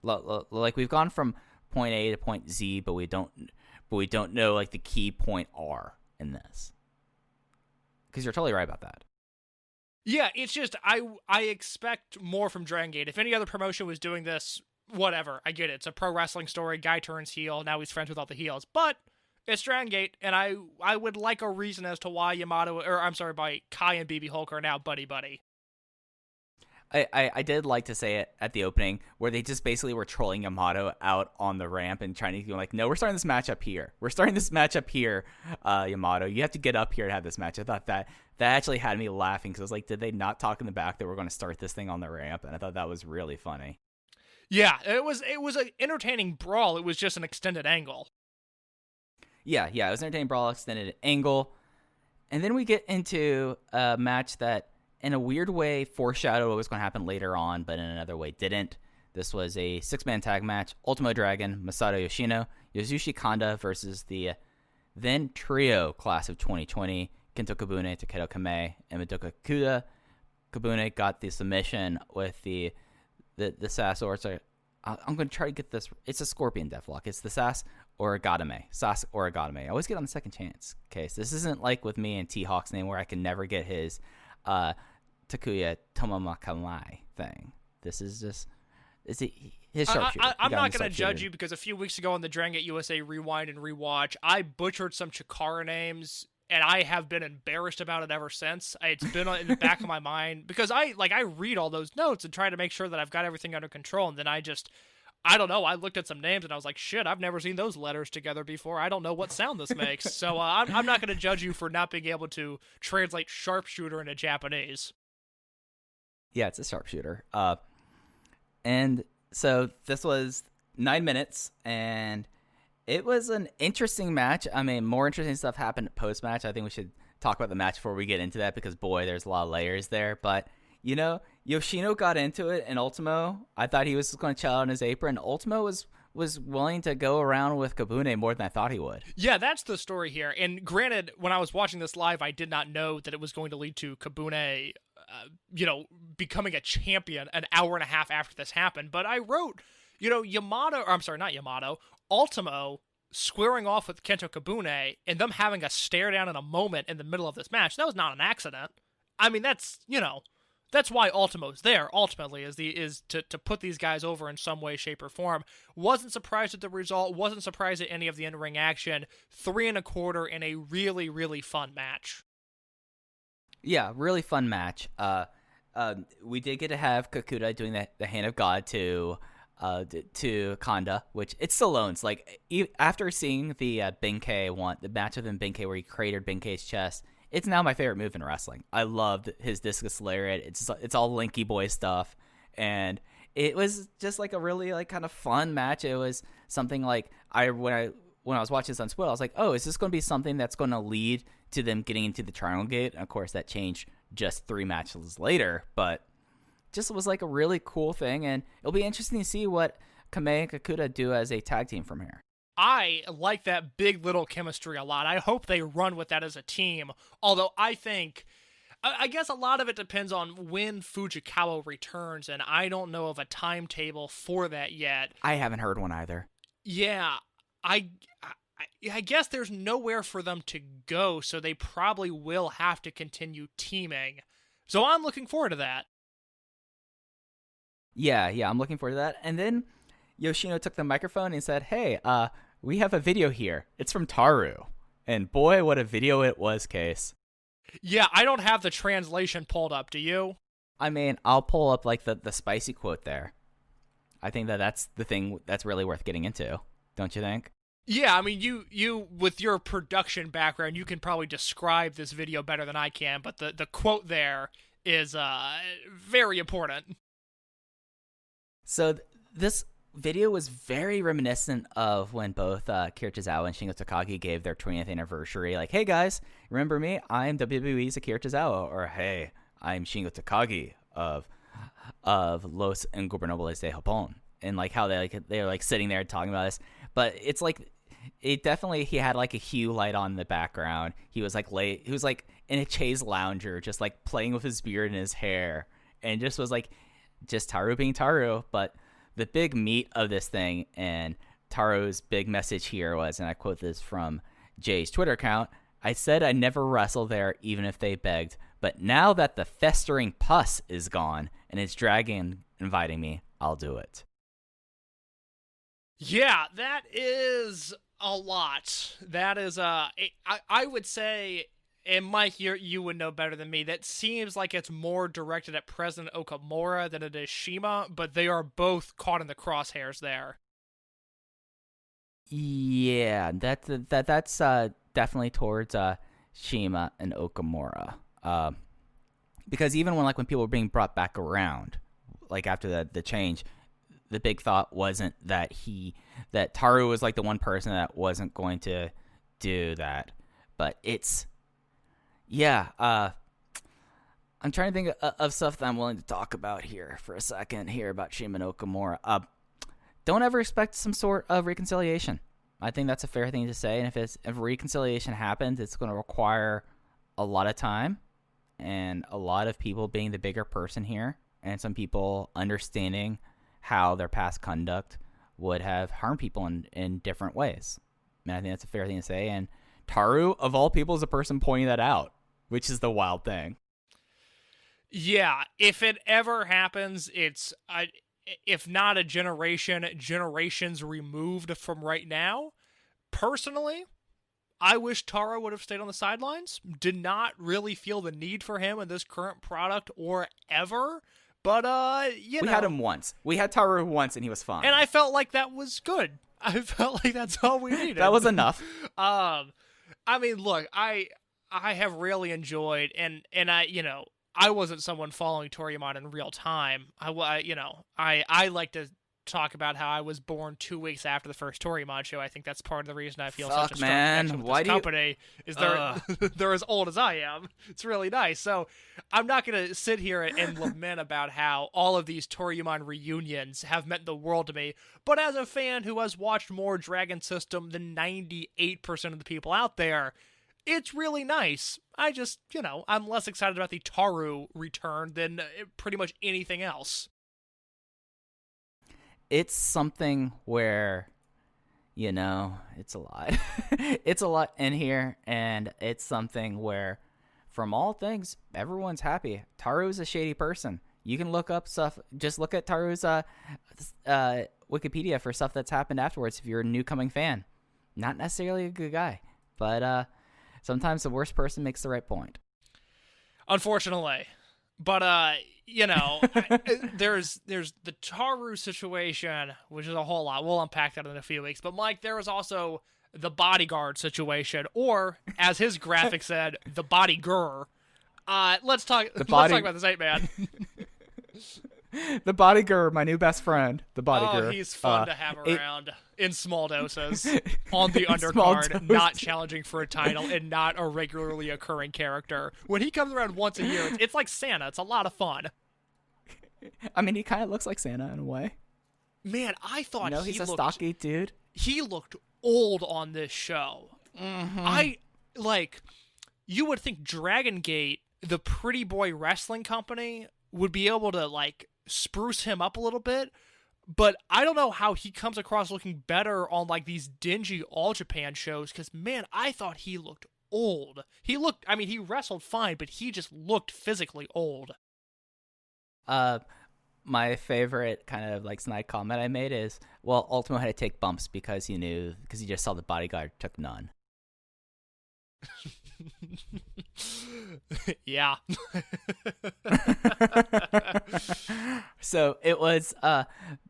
We've gone from point A to point Z, but we don't know the key point R in this. Because you're totally right about that. Yeah, it's just I expect more from Dragon Gate. If any other promotion was doing this, whatever, I get it. It's a pro wrestling story. Guy turns heel. Now he's friends with all the heels. But it's Dragon Gate, and I would like a reason as to why by Kai and BB Hulk are now buddy-buddy. I did like to say it at the opening, where they just basically were trolling Yamato out on the ramp and trying to be no, we're starting this match up here. Yamato. You have to get up here to have this match. I thought that actually had me laughing, because I was like, did they not talk in the back that we're going to start this thing on the ramp? And I thought that was really funny. Yeah, it was an entertaining brawl. It was just an extended angle. Yeah, it was an entertaining brawl, extended angle. And then we get into a match that, in a weird way, foreshadowed what was going to happen later on, but in another way didn't. This was a 6-man tag match. Ultimo Dragon, Masato Yoshino, Yasushi Kanda versus the then trio class of 2020, Kento Kabune, Takedo Kamei, and Madoka Kuda. Kabune got the submission with the Sass, or I'm going to try to get this. It's a Scorpion Deathlock. It's the Sass Origatame. Sass Origatame. I always get on the second chance case. This isn't like with me and T-Hawk's name where I can never get his Takuya Tomamakamai thing. This is just... his sharpshooter. I'm not going to judge you because a few weeks ago on the Dragon Gate USA Rewind and Rewatch, I butchered some Chikara names, and I have been embarrassed about it ever since. It's been in the back of my mind because I read all those notes and try to make sure that I've got everything under control, and then I don't know. I looked at some names and I was like, shit, I've never seen those letters together before. I don't know what sound this makes. So I'm not going to judge you for not being able to translate sharpshooter into Japanese. Yeah, it's a sharpshooter. And so this was 9 minutes, and it was an interesting match. I mean, more interesting stuff happened post-match. I think we should talk about the match before we get into that because, boy, there's a lot of layers there. But, you know, Yoshino got into it, and Ultimo, I thought he was going to chill out on his apron. Ultimo was willing to go around with Kabune more than I thought he would. Yeah, that's the story here. And granted, when I was watching this live, I did not know that it was going to lead to Kabune becoming a champion an hour and a half after this happened. But I wrote, Ultimo squaring off with Kento Kabune and them having a stare down in a moment in the middle of this match. That was not an accident. I mean, that's why Ultimo's there, ultimately, is to put these guys over in some way, shape, or form. Wasn't surprised at the result, wasn't surprised at any of the in-ring action. 3 1/4 in a really, really fun match. Yeah, really fun match. We did get to have Kakuda doing the Hand of God to Kanda, which it's Stallone's. Like, after seeing the Benkei one, the match with him Benkei where he cratered Benkei's chest, it's now my favorite move in wrestling. I loved his discus lariat. It's all Linky Boy stuff, and it was just like a really like kind of fun match. It was something like when I was watching this on Split, I was like, oh, is this going to be something that's going to lead to them getting into the Triangle Gate? And of course, that changed just 3 matches later, but just was like a really cool thing, and it'll be interesting to see what Kamei and Kakuda do as a tag team from here. I like that big little chemistry a lot. I hope they run with that as a team, although I guess a lot of it depends on when Fujikawa returns, and I don't know of a timetable for that yet. I haven't heard one either. Yeah, I guess there's nowhere for them to go, so they probably will have to continue teaming. So I'm looking forward to that. Yeah, I'm looking forward to that. And then Yoshino took the microphone and said, hey, we have a video here. It's from Taru. And boy, what a video it was, Case. Yeah, I don't have the translation pulled up, do you? I mean, I'll pull up like the spicy quote there. I think that's the thing that's really worth getting into. Don't you think? Yeah, I mean, you with your production background, you can probably describe this video better than I can, but the quote there is very important. So this video was very reminiscent of when both Akira Tozawa and Shingo Takagi gave their 20th anniversary. Like, hey guys, remember me? I'm WWE's Akira Tozawa. Or hey, I'm Shingo Takagi of Los Ingobernables de Japón. And like how they're like sitting there talking about this. But it's like he had like a hue light on in the background. He was like in a chaise lounger, just like playing with his beard and his hair, and just was like just Taru being Taru. But the big meat of this thing, and Taru's big message here was, and I quote this from Jay's Twitter account, I said I'd never wrestle there even if they begged, but now that the festering pus is gone and it's dragon inviting me, I'll do it. Yeah, that is a lot. That is, I would say, and Mike, you would know better than me, that seems like it's more directed at President Okamura than it is Shima, but they are both caught in the crosshairs there. Yeah, that's definitely towards Shima and Okamura. Because even when people were being brought back around, like after the change, the big thought wasn't that Taru was like the one person that wasn't going to do that. But it's, yeah, I'm trying to think of stuff that I'm willing to talk about here for a second here about Shima Okamura. Don't ever expect some sort of reconciliation. I think that's a fair thing to say. And if reconciliation happens, it's going to require a lot of time and a lot of people being the bigger person here, and some people understanding how their past conduct would have harmed people in different ways. And I think that's a fair thing to say. And Taru, of all people, is the person pointing that out, which is the wild thing. Yeah, if it ever happens, it's if not a generations removed from right now. Personally, I wish Taro would have stayed on the sidelines. Did not really feel the need for him in this current product or ever. But, we had him once. We had Taru once, and he was fine. And I felt like that was good. I felt like that's all we needed. That was enough. I mean, look, I have really enjoyed, and I wasn't someone following Toriyama in real time. I like to talk about how I was born 2 weeks after the first Toriyama show. I think that's part of the reason I feel such a strong connection with this company. Is they're as old as I am. It's really nice. So I'm not going to sit here and lament about how all of these Toriyama reunions have meant the world to me. But as a fan who has watched more Dragon System than 98% of the people out there, it's really nice. I just, I'm less excited about the Taru return than pretty much anything else. It's something where, it's a lot. It's a lot in here, and it's something where, from all things, everyone's happy. Taru's a shady person. You can look up stuff. Just look at Taru's Wikipedia for stuff that's happened afterwards if you're a new coming fan. Not necessarily a good guy, but sometimes the worst person makes the right point. Unfortunately. But, there's the Taru situation, which is a whole lot. We'll unpack that in a few weeks. But, Mike, there was also the bodyguard situation, or, as his graphic said, the bodygur. Let's talk about this 8-man. The bodyguard, my new best friend. The bodyguard. Oh, he's fun to have around in small doses on the undercard, not challenging for a title, and not a regularly occurring character. When he comes around once a year, it's like Santa. It's a lot of fun. I mean, he kind of looks like Santa in a way. Man, I thought he's a stocky dude. He looked old on this show. Mm-hmm. You would think Dragon Gate, the pretty boy wrestling company, would be able to, spruce him up a little bit, but I don't know how he comes across looking better on, these dingy All Japan shows, because, man, I thought he looked old. He wrestled fine, but he just looked physically old. My favorite kind of, snide comment I made is, well, Ultimo had to take bumps because he just saw the bodyguard took none. Yeah. So it was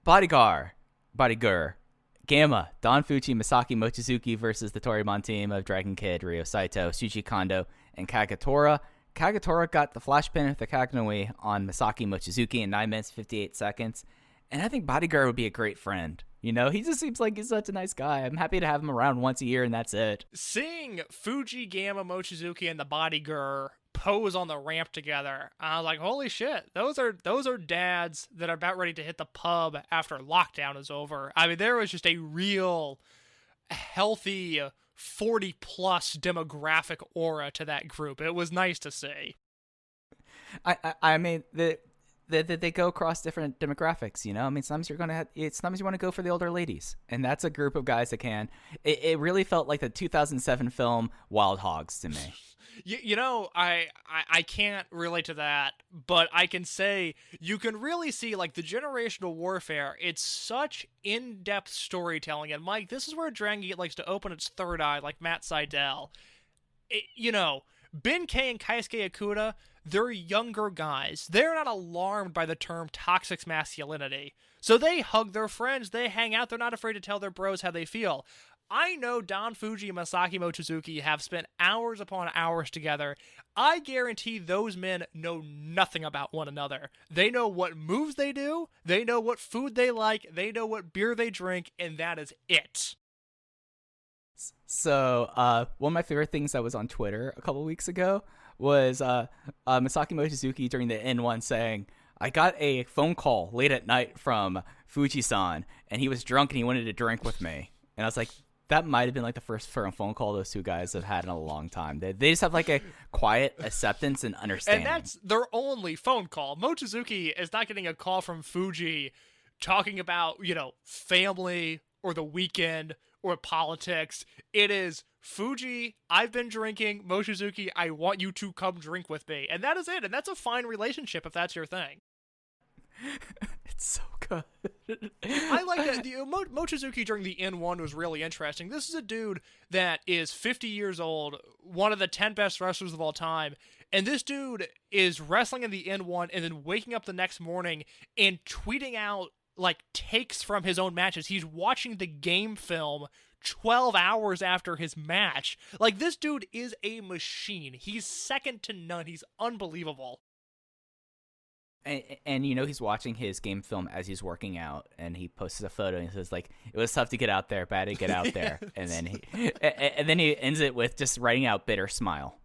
Bodyguard, Gamma, Don Fuchi, Masaki Mochizuki versus the Torimon team of Dragon Kid, Ryo Saito, Shuji Kondo, and Kagetora. Kagetora got the flash pin with the Kaganui on Masaki Mochizuki in 9 minutes 58 seconds. And I think Bodyguard would be a great friend. He just seems like he's such a nice guy. I'm happy to have him around once a year, and that's it. Seeing Fuji, Gamma, Mochizuki, and the Bodyguard pose on the ramp together, I was like, holy shit, those are dads that are about ready to hit the pub after lockdown is over. I mean, there was just a real healthy 40-plus demographic aura to that group. It was nice to see. I mean, they go across different demographics, I mean, sometimes you want to go for the older ladies, and that's a group of guys that can. It really felt like the 2007 film Wild Hogs to me. I can't relate to that, but I can say you can really see the generational warfare. It's such in-depth storytelling, and Mike, this is where Dragon Gate likes to open its third eye, like Matt Seidel. Ben K and Keisuke Okuda, they're younger guys. They're not alarmed by the term toxic masculinity. So they hug their friends, they hang out, they're not afraid to tell their bros how they feel. I know Don Fuji and Masaki Mochizuki have spent hours upon hours together. I guarantee those men know nothing about one another. They know what moves they do, they know what food they like, they know what beer they drink, and that is it. So one of my favorite things that was on Twitter a couple weeks ago was Masaki Mochizuki during the N1 saying, I got a phone call late at night from Fuji-san, and he was drunk and he wanted to drink with me. And I was like, that might have been like the first phone call those two guys have had in a long time. They just have like a quiet acceptance and understanding. And that's their only phone call. Mochizuki is not getting a call from Fuji talking about, family or the weekend or politics. It is, Fuji, I've been drinking. Mochizuki, I want you to come drink with me. And that is it. And that's a fine relationship if that's your thing. It's so good. I like that. Mochizuki during the N1 was really interesting. This is a dude that is 50 years old, one of the 10 best wrestlers of all time, and this dude is wrestling in the N1 and then waking up the next morning and tweeting out like takes from his own matches. He's watching the game film 12 hours after his match. Like, this dude is a machine. He's second to none. He's unbelievable. And he's watching his game film as he's working out, and he posts a photo and he says like, it was tough to get out there, bad to get out there. and then he ends it with just writing out bitter smile.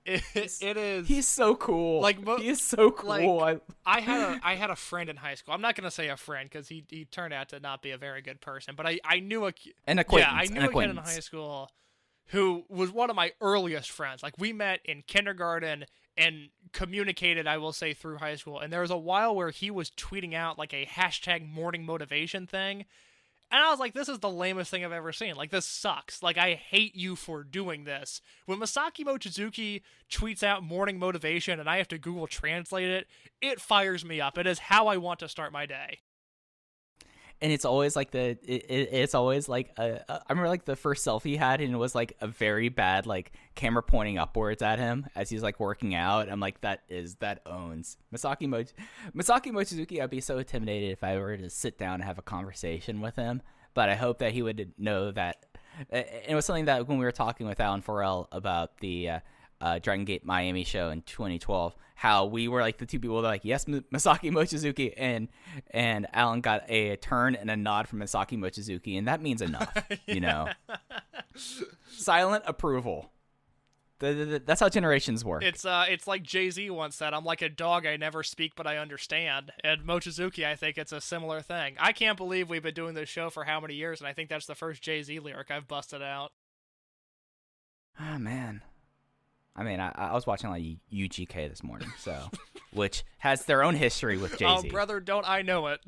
It is. He's so cool. Like, he is so cool. Like, I had a friend in high school. I'm not gonna say a friend because he turned out to not be a very good person. But I knew an acquaintance. Yeah, I knew a kid in high school who was one of my earliest friends. Like, we met in kindergarten and communicated, I will say, through high school. And there was a while where he was tweeting out like a hashtag morning motivation thing. And I was like, this is the lamest thing I've ever seen. Like, this sucks. Like, I hate you for doing this. When Masaki Mochizuki tweets out morning motivation and I have to Google Translate it, it fires me up. It is how I want to start my day. And it's always like it's always like I remember like the first selfie he had, and it was like a very bad like camera pointing upwards at him as he's like working out. I'm like, that owns Masaki Mochizuki. I'd be so intimidated if I were to sit down and have a conversation with him, but I hope that he would know that. It was something that when we were talking with Alan Farrell about the Dragon Gate Miami show in 2012, how we were like the two people that were like, yes, Masaki Mochizuki, and Alan got a turn and a nod from Masaki Mochizuki, and that means enough. Silent approval. That's how generations work. It's like Jay-Z once said, I'm like a dog, I never speak but I understand. And Mochizuki, I think it's a similar thing. I can't believe we've been doing this show for how many years, and I think that's the first Jay-Z lyric I've busted out. Oh man, I mean, I was watching like UGK this morning, so which has their own history with Jay-Z. Oh, brother, don't I know it.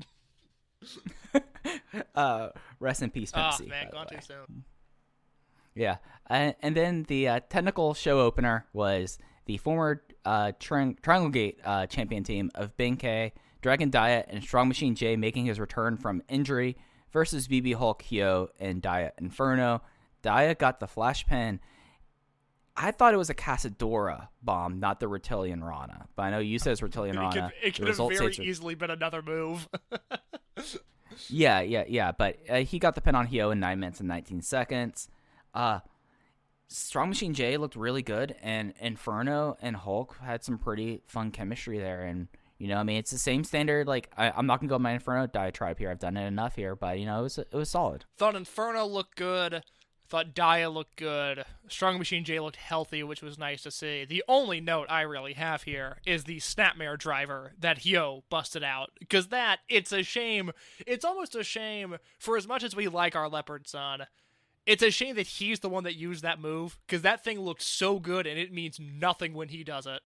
Rest in peace, Pepsi. Oh, man, gone too soon. Yeah, and then the technical show opener was the former Triangle Gate champion team of Benkei, Dragon Dia, and Strong Machine J making his return from injury versus BB Hulk, Hyo, and Dia Inferno. Dia got the flash pin. I thought it was a Casadora bomb, not the Reptilian Rana. But I know you said it's Reptilian Rana. It could have very easily been another move. Yeah. But he got the pin on Hyo in 9 minutes and 19 seconds. Strong Machine J looked really good, and Inferno and Hulk had some pretty fun chemistry there. And, I mean, it's the same standard. Like, I'm not going to go with my Inferno diatribe here. I've done it enough here. But, it was solid. Thought Inferno looked good. Thought Dia looked good. Strong Machine J looked healthy, which was nice to see. The only note I really have here is the Snapmare driver that Hyo busted out. Because it's a shame. It's almost a shame, for as much as we like our Leopard Son, it's a shame that he's the one that used that move. Because that thing looked so good, and it means nothing when he does it.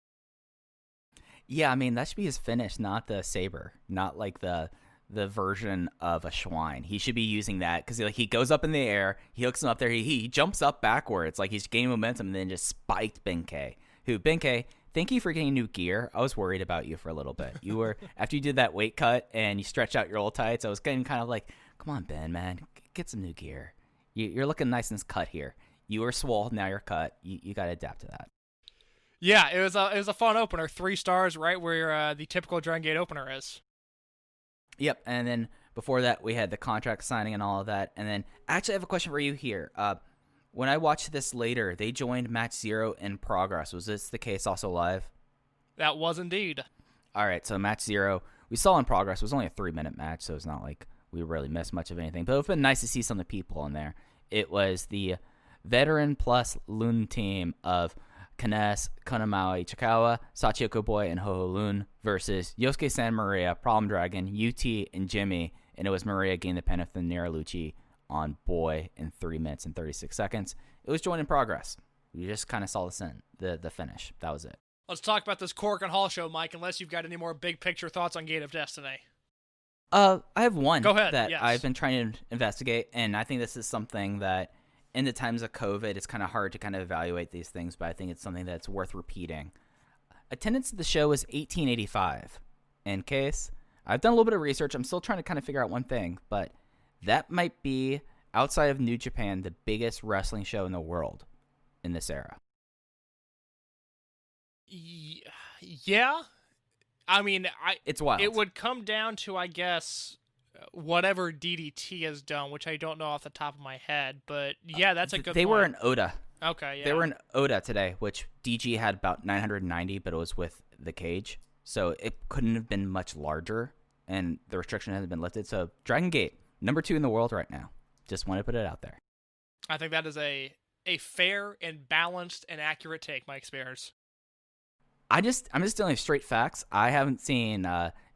Yeah, I mean, that should be his finish, not the saber. Not like the version of a Schwein. He should be using that because he goes up in the air, he hooks him up there, he jumps up backwards like he's gaining momentum, and then just spiked Benkei. Benkei, thank you for getting new gear. I was worried about you for a little bit. You were after you did that weight cut and you stretched out your old tights, I was getting kind of like, come on, Ben, man, get some new gear. You're looking nice and cut here. You were swole, now you're cut. You got to adapt to that. Yeah, it was a fun opener. 3 stars, right where the typical Dragon Gate opener is. Yep, and then before that, we had the contract signing and all of that. And then, actually, I have a question for you here. When I watched this later, they joined Match 0 in Progress. Was this the case also live? That was indeed. All right, so Match 0, we saw in Progress. It was only a 3-minute match, so it's not like we really missed much of anything. But it would have been nice to see some of the people in there. It was the veteran plus Lun team of Kanes, Konamaui Chikawa, Sachiko Boy, and Ho-Ho Lun versus Yosuke San Maria, Problem Dragon, UT, and Jimmy. And it was Maria getting the pin of the Neraluchi on Boy in 3 minutes and 36 seconds. It was joint in progress. We just kind of saw the finish. That was it. Let's talk about this Korakuen Hall show, Mike, unless you've got any more big picture thoughts on Gate of Destiny. I have one Go ahead, that yes. I've been trying to investigate, and I think this is something that in the times of COVID, it's kind of hard to kind of evaluate these things, but I think it's something that's worth repeating. Attendance at the show was 1885. In case, I've done a little bit of research. I'm still trying to kind of figure out one thing, but that might be, outside of New Japan, the biggest wrestling show in the world in this era. Yeah. I mean, it's wild. It would come down to, I guess, whatever DDT has done, which I don't know off the top of my head, but yeah, that's a good They point. were in Oda. Okay, yeah. They were in Oda today, which DG had about 990, but it was with the cage, so it couldn't have been much larger, and the restriction hasn't been lifted. So Dragon Gate, number 2 in the world right now. Just want to put it out there. I think that is a fair and balanced and accurate take, Mike Spears. I'm just dealing with straight facts. I haven't seen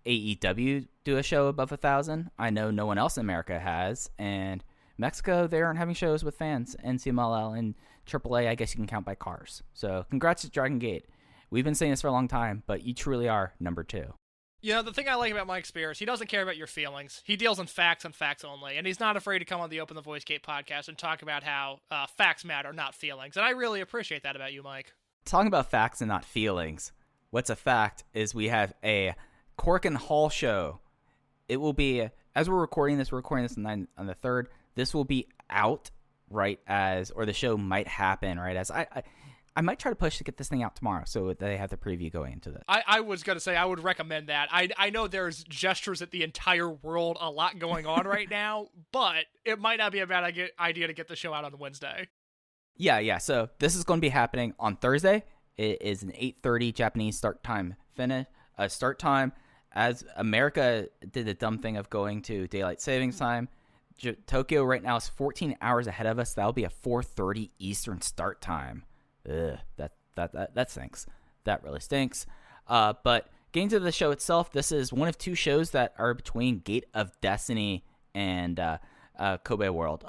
AEW do a show above 1,000. I know no one else in America has, and Mexico, they aren't having shows with fans. NCMLL and AAA, I guess you can count by cars. So congrats to Dragon Gate. We've been saying this for a long time, but you truly are number 2. You know, the thing I like about Mike Spears, he doesn't care about your feelings. He deals in facts and facts only, and he's not afraid to come on the Open the Voice Gate podcast and talk about how facts matter, not feelings. And I really appreciate that about you, Mike. Talking about facts and not feelings, what's a fact is we have a Korakuen Hall show. It will be, as we're recording this on the 3rd. This will be out right as, or the show might happen right as. I might try to push to get this thing out tomorrow so they have the preview going into this. I was going to say I would recommend that. I know there's gestures at the entire world, a lot going on right now, but it might not be a bad idea to get the show out on Wednesday. Yeah. So this is going to be happening on Thursday. It is an 8:30 Japanese start time start time. As America did the dumb thing of going to daylight savings time, Tokyo right now is 14 hours ahead of us. That'll be a 4:30 Eastern start time. Ugh, that stinks. That really stinks. But getting to the show itself, this is one of 2 shows that are between Gate of Destiny and Kobe World.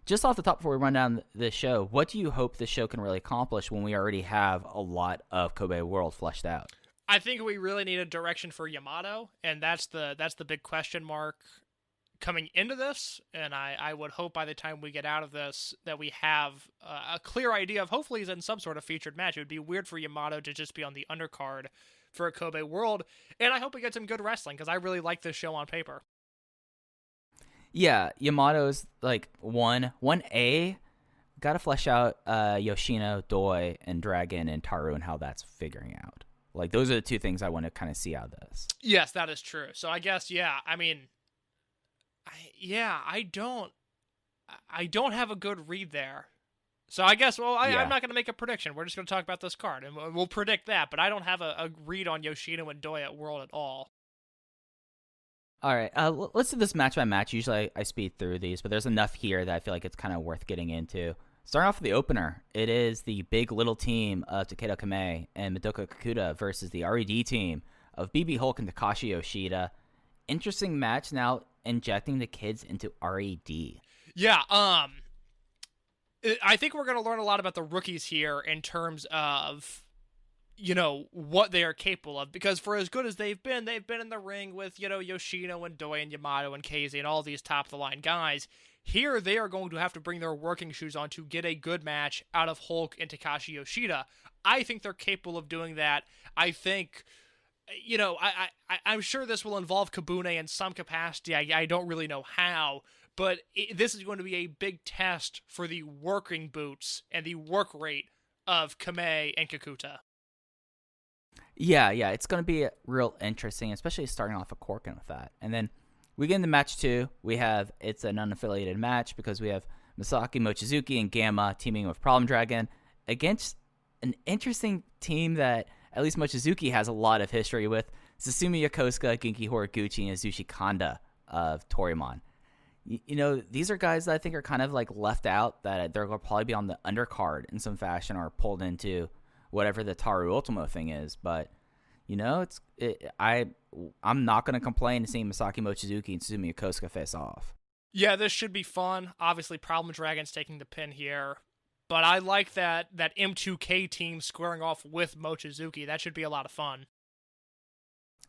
Just off the top before we run down the show, what do you hope the show can really accomplish when we already have a lot of Kobe World fleshed out? I think we really need a direction for Yamato, and that's the big question mark coming into this. And I would hope by the time we get out of this that we have a clear idea of, hopefully he's in some sort of featured match. It would be weird for Yamato to just be on the undercard for a Kobe World, and I hope we get some good wrestling because I really like this show on paper. Yeah, Yamato's like 1A. Got to flesh out Yoshino, Doi, and Dragon, and Taru, and how that's figuring out. Like, those are the 2 things I want to kind of see out of this. Yes, that is true. So I guess, yeah, I mean, I don't have a good read there. So I guess, I'm not going to make a prediction. We're just going to talk about this card, and we'll predict that. But I don't have a read on Yoshino and Doi at World at all. All right, let's do this match by match. Usually I speed through these, but there's enough here that I feel like it's kind of worth getting into. Starting off with the opener, it is the big little team of Takedo Kame and Madoka Kakuta versus the RED team of BB Hulk and Takashi Yoshida. Interesting match now, injecting the kids into RED. Yeah, I think we're going to learn a lot about the rookies here in terms of, you know, what they are capable of. Because for as good as they've been in the ring with, you know, Yoshino and Doi and Yamato and Casey and all these top-of-the-line guys. Here, they are going to have to bring their working shoes on to get a good match out of Hulk and Takashi Yoshida. I think they're capable of doing that. I think, you know, I'm sure this will involve Kabune in some capacity. I don't really know how. But this is going to be a big test for the working boots and the work rate of Kame and Kakuta. Yeah, it's going to be real interesting, especially starting off a Korakuen with that. And then we get into match 2. It's an unaffiliated match because we have Masaki Mochizuki and Gamma teaming with Problem Dragon against an interesting team that at least Mochizuki has a lot of history with, Susumu Yokosuka, Genki Horiguchi, and Azushi Kanda of Torimon. these are guys that I think are kind of like left out, that they're going to probably be on the undercard in some fashion or pulled into whatever the Taru Ultimo thing is. But, I'm not going to complain seeing Masaki Mochizuki and Suzumiya Kosuka face off. Yeah, this should be fun. Obviously, Problem Dragon's taking the pin here. But I like that M2K team squaring off with Mochizuki. That should be a lot of fun.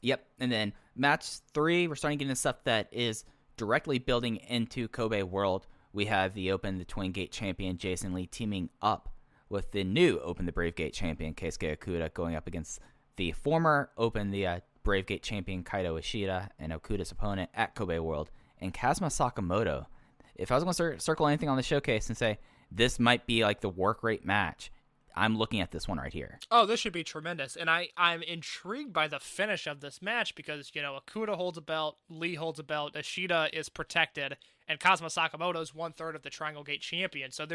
Yep, and then match 3, we're starting getting stuff that is directly building into Kobe World. We have the Twin Gate champion Jason Lee teaming up with the new the Brave Gate champion Keisuke Okuda, going up against the former the Brave Gate champion Kaito Ishida and Okuda's opponent at Kobe World, and Kazuma Sakamoto. If I was going to circle anything on the showcase and say this might be like the work rate match, I'm looking at this one right here. Oh, this should be tremendous. And I'm intrigued by the finish of this match because, Okuda holds a belt, Lee holds a belt, Ishida is protected, and Kazuma Sakamoto is 1/3 of the Triangle Gate champion. So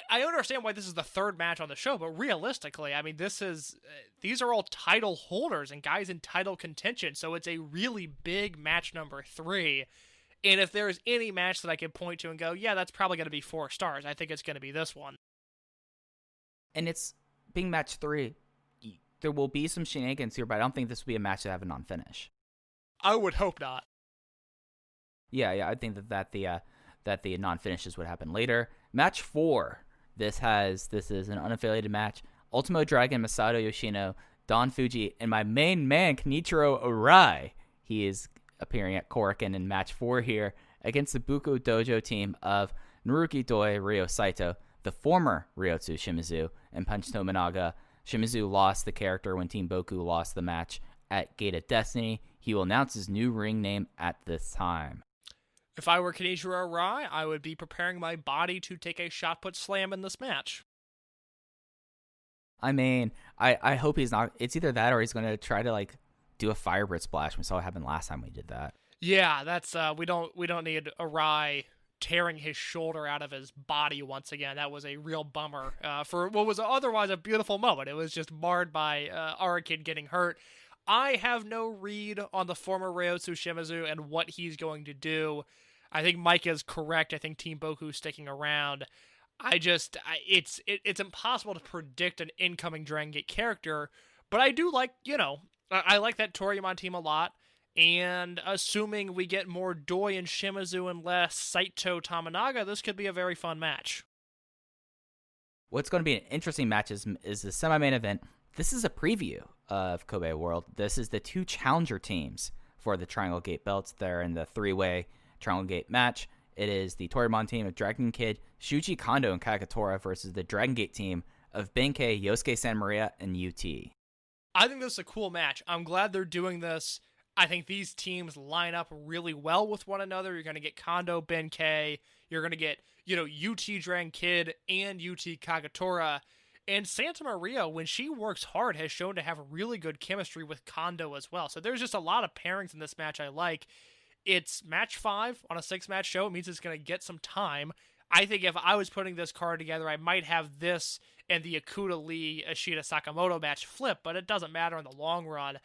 I understand why this is the third match on the show, but realistically, I mean, these are all title holders and guys in title contention. So it's a really big match number 3. And if there is any match that I can point to and go, yeah, that's probably going to be 4 stars, I think it's going to be this one. And it's being match 3. There will be some shenanigans here, but I don't think this will be a match that have a non-finish. I would hope not. Yeah, I think that the non-finishes would happen later. Match 4. This is an unaffiliated match. Ultimo Dragon, Masato Yoshino, Don Fuji, and my main man, Kenichiro Arai. He is appearing at Korakuen in match 4 here against the Buku Dojo team of Naruki Doi, Ryo Saito, the former Ryotsu Shimizu, and Punch Tominaga. Shimizu lost the character when Team Boku lost the match at Gate of Destiny. He will announce his new ring name at this time. If I were Kenichiro Arai, I would be preparing my body to take a shot put slam in this match. I mean, I hope he's not. It's either that or he's going to try to do a Firebird splash. We saw what happened last time we did that. Yeah, that's we don't need Arai tearing his shoulder out of his body once again. That was a real bummer for what was otherwise a beautiful moment. It was just marred by Arakid getting hurt. I have no read on the former Ryotsu Shimizu and what he's going to do. I think Mike is correct. I think Team Boku's sticking around. It's impossible to predict an incoming Dragon Gate character, but I do like, I like that Toriyama team a lot. And assuming we get more Doi and Shimizu and less Saito Tamanaga, this could be a very fun match. What's going to be an interesting match is the semi-main event. This is a preview of Kobe World. This is the 2 challenger teams for the Triangle Gate belts. They're in the 3-way Triangle Gate match. It is the Torimon team of Dragon Kid, Shuji Kondo, and Kagetora versus the Dragon Gate team of Benkei, Yosuke Santa Maria, and UT. I think this is a cool match. I'm glad they're doing this. I think these teams line up really well with one another. You're going to get Kondo, Benkei. You're going to get, UT Dragon Kid and UT Kagetora. And Santa Maria, when she works hard, has shown to have really good chemistry with Kondo as well. So there's just a lot of pairings in this match I like. It's match 5 on a 6-match show. It means it's going to get some time. I think if I was putting this card together, I might have this and the Okuda Lee Ishida Sakamoto match flip, but it doesn't matter in the long run.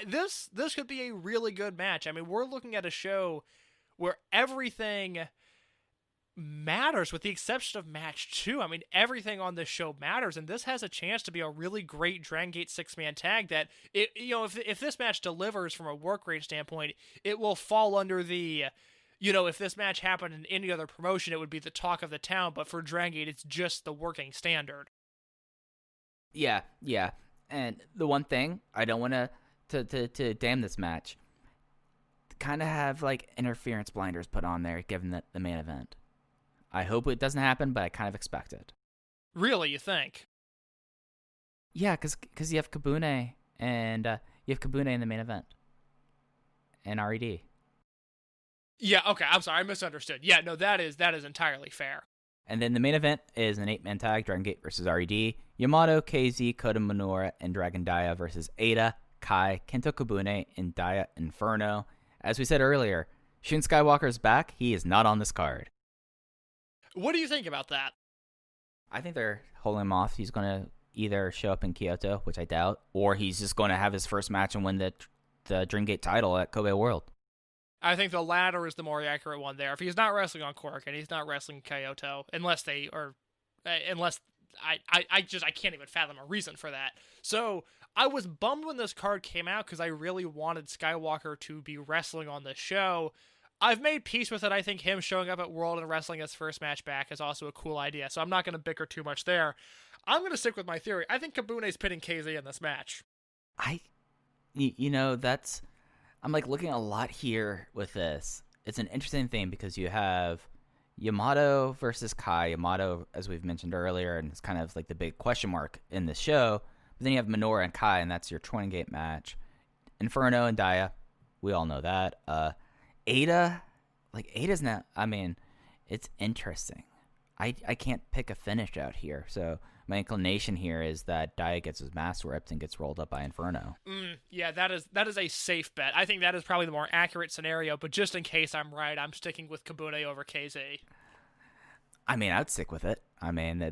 This could be a really good match. I mean, we're looking at a show where everything matters, with the exception of match 2. I mean, everything on this show matters, and this has a chance to be a really great Dragon Gate 6-man tag that, if this match delivers from a work rate standpoint, it will fall under the, if this match happened in any other promotion, it would be the talk of the town, but for Dragon Gate, it's just the working standard. Yeah. And the one thing, I don't want to damn this match, kind of have interference blinders put on there given the main event. I hope it doesn't happen, but I kind of expect it. Really, you think? Yeah, because you have Kabune and you have Kabune in the main event and RED. Yeah, okay, I'm sorry, I misunderstood. Yeah, no, that is entirely fair. And then the main event is an 8-man tag, Dragon Gate versus RED. Yamato, KZ, Kota Minoura, and Dragon Daya versus Ada, Kai, Kento Kabune, and Daya Inferno. As we said earlier, Shun Skywalker is back. He is not on this card. What do you think about that? I think they're holding him off. He's going to either show up in Kyoto, which I doubt, or he's just going to have his first match and win the Dream Gate title at Kobe World. I think the latter is the more accurate one there. If he's not wrestling on Korakuen, he's not wrestling Kyoto, unless I can't even fathom a reason for that. So I was bummed when this card came out because I really wanted Skywalker to be wrestling on the show. I've made peace with it. I think him showing up at World and wrestling his first match back is also a cool idea, so I'm not going to bicker too much there. I'm going to stick with my theory. I think Kabune's pinning KZ in this match. I'm like looking a lot here with this. It's an interesting thing because you have Yamato versus Kai. Yamato, as we've mentioned earlier, and it's kind of like the big question mark in the show. But then you have Minoru and Kai, and that's your 20-gate match. Inferno and Daya, we all know that. Ada's not, it's interesting. I can't pick a finish out here, so my inclination here is that Daya gets his mask ripped and gets rolled up by Inferno. Yeah, that is a safe bet. I think that is probably the more accurate scenario, but just in case I'm right, I'm sticking with Kabune over KZ. I'd stick with it.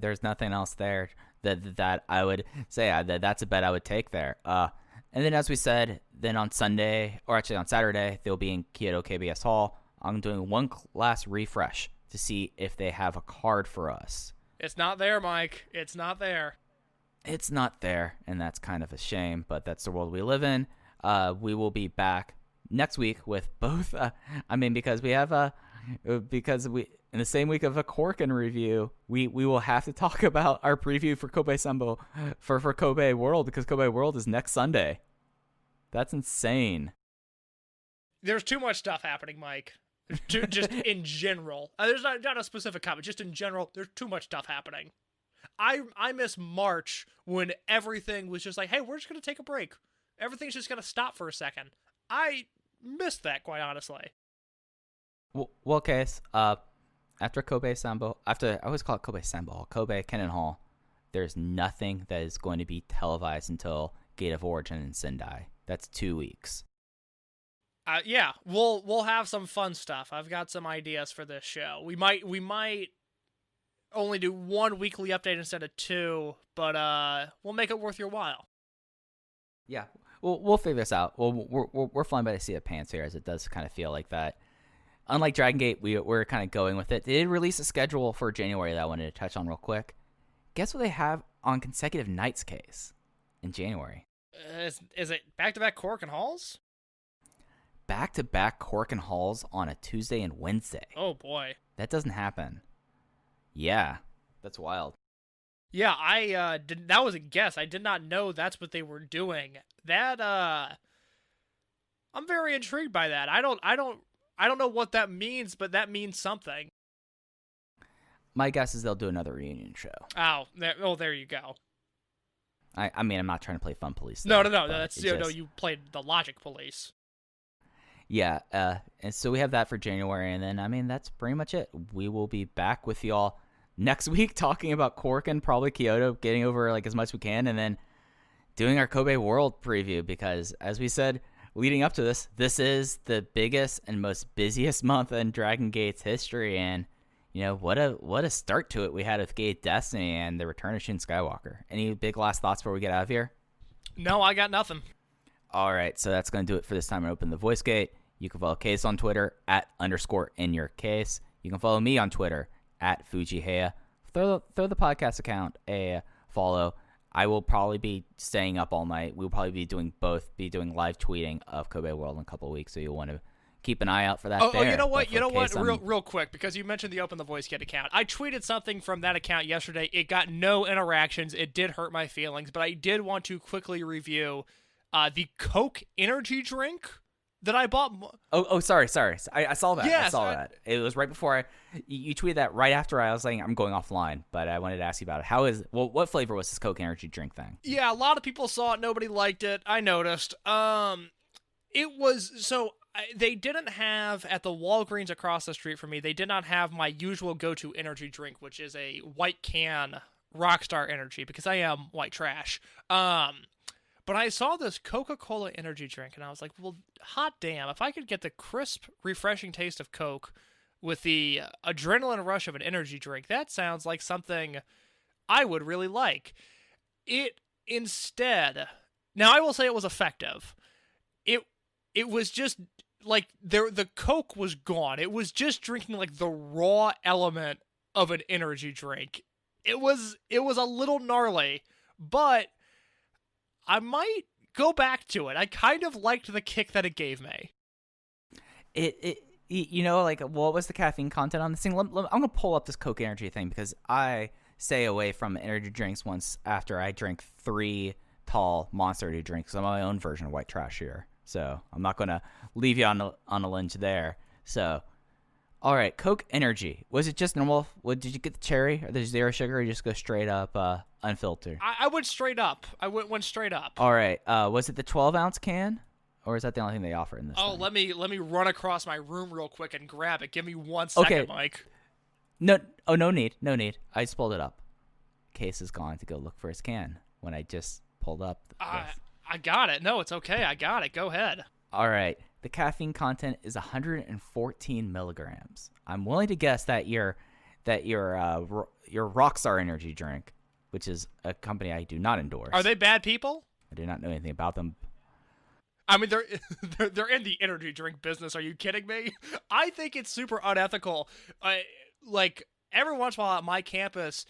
There's nothing else there that I would say that's a bet I would take there. And then, as we said, then on Sunday, or actually on Saturday, they'll be in Kyoto KBS Hall. I'm doing one last refresh to see if they have a card for us. It's not there, Mike. It's not there. It's not there, and that's kind of a shame, but that's the world we live in. We will be back next week with both. Because we have in the same week of a Korakuen review, we will have to talk about our preview for Kobe Sambo for Kobe World, because Kobe World is next Sunday. That's insane. There's too much stuff happening, Mike. Just in general. There's not a specific comment, just in general, there's too much stuff happening. I miss March when everything was just like, hey, we're just going to take a break. Everything's just going to stop for a second. I missed that, quite honestly. Well, Case, after Kobe Sambo, I always call it Kobe Sambo, Kobe Kennen Hall, there's nothing that is going to be televised until Gate of Origin in Sendai. That's 2 weeks. Yeah, we'll have some fun stuff. I've got some ideas for this show. We might only do one weekly update instead of two, but we'll make it worth your while. Yeah, we'll figure this out. We're flying by the seat of pants here, as it does kind of feel like that. Unlike Dragon Gate, we're kind of going with it. They did release a schedule for January that I wanted to touch on real quick. Guess what they have on consecutive nights, Case, in January? Is it back-to-back Korakuen Halls? Back-to-back Korakuen Halls on a Tuesday and Wednesday. Oh, boy. That doesn't happen. Yeah, that's wild. Yeah, that was a guess. I did not know that's what they were doing. That, I'm very intrigued by that. I don't know what that means, but that means something. My guess is they'll do another reunion show. Oh, there you go. I'm not trying to play Fun Police. No, that's you played the Logic Police. Yeah, and so we have that for January, and then, that's pretty much it. We will be back with y'all next week talking about Korakuen, probably Kyoto, getting over, as much as we can, and then doing our Kobe World preview, because, as we said, leading up to this is the biggest and most busiest month in Dragon Gate's history, and, what a start to it we had with Gate Destiny and the return of Shun Skywalker. Any big last thoughts before we get out of here? No, I got nothing. All right, so that's going to do it for this time. I open the Voice Gate. You can follow Case on Twitter @_InYourCase. You can follow me on Twitter @FujiHeya. Throw the podcast account a follow. I will probably be staying up all night. We'll probably be doing live tweeting of Kobe World in a couple of weeks, so you'll want to keep an eye out for that. Oh, you know what? Real quick, because you mentioned the Open the Voice Gate account. I tweeted something from that account yesterday. It got no interactions. It did hurt my feelings, but I did want to quickly review the Coke energy drink that I bought. Oh, sorry. I saw that. Yes, I saw that. It was right before you tweeted that right after I was saying I'm going offline, but I wanted to ask you about it. What flavor was this Coke energy drink thing? Yeah, a lot of people saw it. Nobody liked it. I noticed. They didn't have, at the Walgreens across the street from me, they did not have my usual go-to energy drink, which is a white can Rockstar energy, because I am white trash. But I saw this Coca-Cola energy drink, and I was like, well, hot damn, if I could get the crisp, refreshing taste of Coke with the adrenaline rush of an energy drink, that sounds like something I would really like. Now I will say it was effective. It was just like the Coke was gone. It was just drinking like the raw element of an energy drink. It was a little gnarly, but I might go back to it. I kind of liked the kick that it gave me. Like, what was the caffeine content on this thing? I'm gonna pull up this Coke Energy thing because I stay away from energy drinks once after I drink 3 tall Monster Energy drinks. I'm my own version of white trash here, so I'm not gonna leave you on a ledge there. So, all right, Coke Energy. Was it just normal? Did you get the cherry or the zero sugar, or you just go straight up unfiltered? I went straight up. I went straight up. All right. Was it the 12-ounce can, or is that the only thing they offer in this? Oh, thing? let me run across my room real quick and grab it. Give me 1 second, okay. Mike. No need. I just pulled it up. Case is gone to go look for his can when I just pulled up. I got it. No, it's okay. I got it. Go ahead. All right. The caffeine content is 114 milligrams. I'm willing to guess that your Rockstar energy drink, which is a company I do not endorse. Are they bad people? I do not know anything about them. I mean, they're in the energy drink business. Are you kidding me? I think it's super unethical. Like, every once in a while at my campus,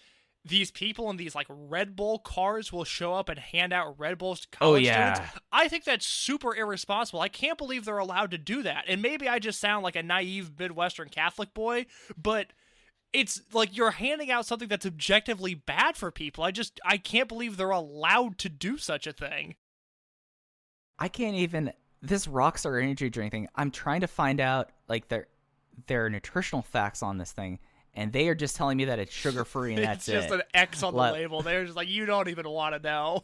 these people in these like Red Bull cars will show up and hand out Red Bulls to college students. I think that's super irresponsible. I can't believe they're allowed to do that. And maybe I just sound like a naive Midwestern Catholic boy, but it's like you're handing out something that's objectively bad for people. I can't believe they're allowed to do such a thing. I can't even, this Rockstar energy drink thing, I'm trying to find out like their nutritional facts on this thing, and they are just telling me that it's sugar-free and that's it. It's just an X on the label. They're just like, you don't even want to know.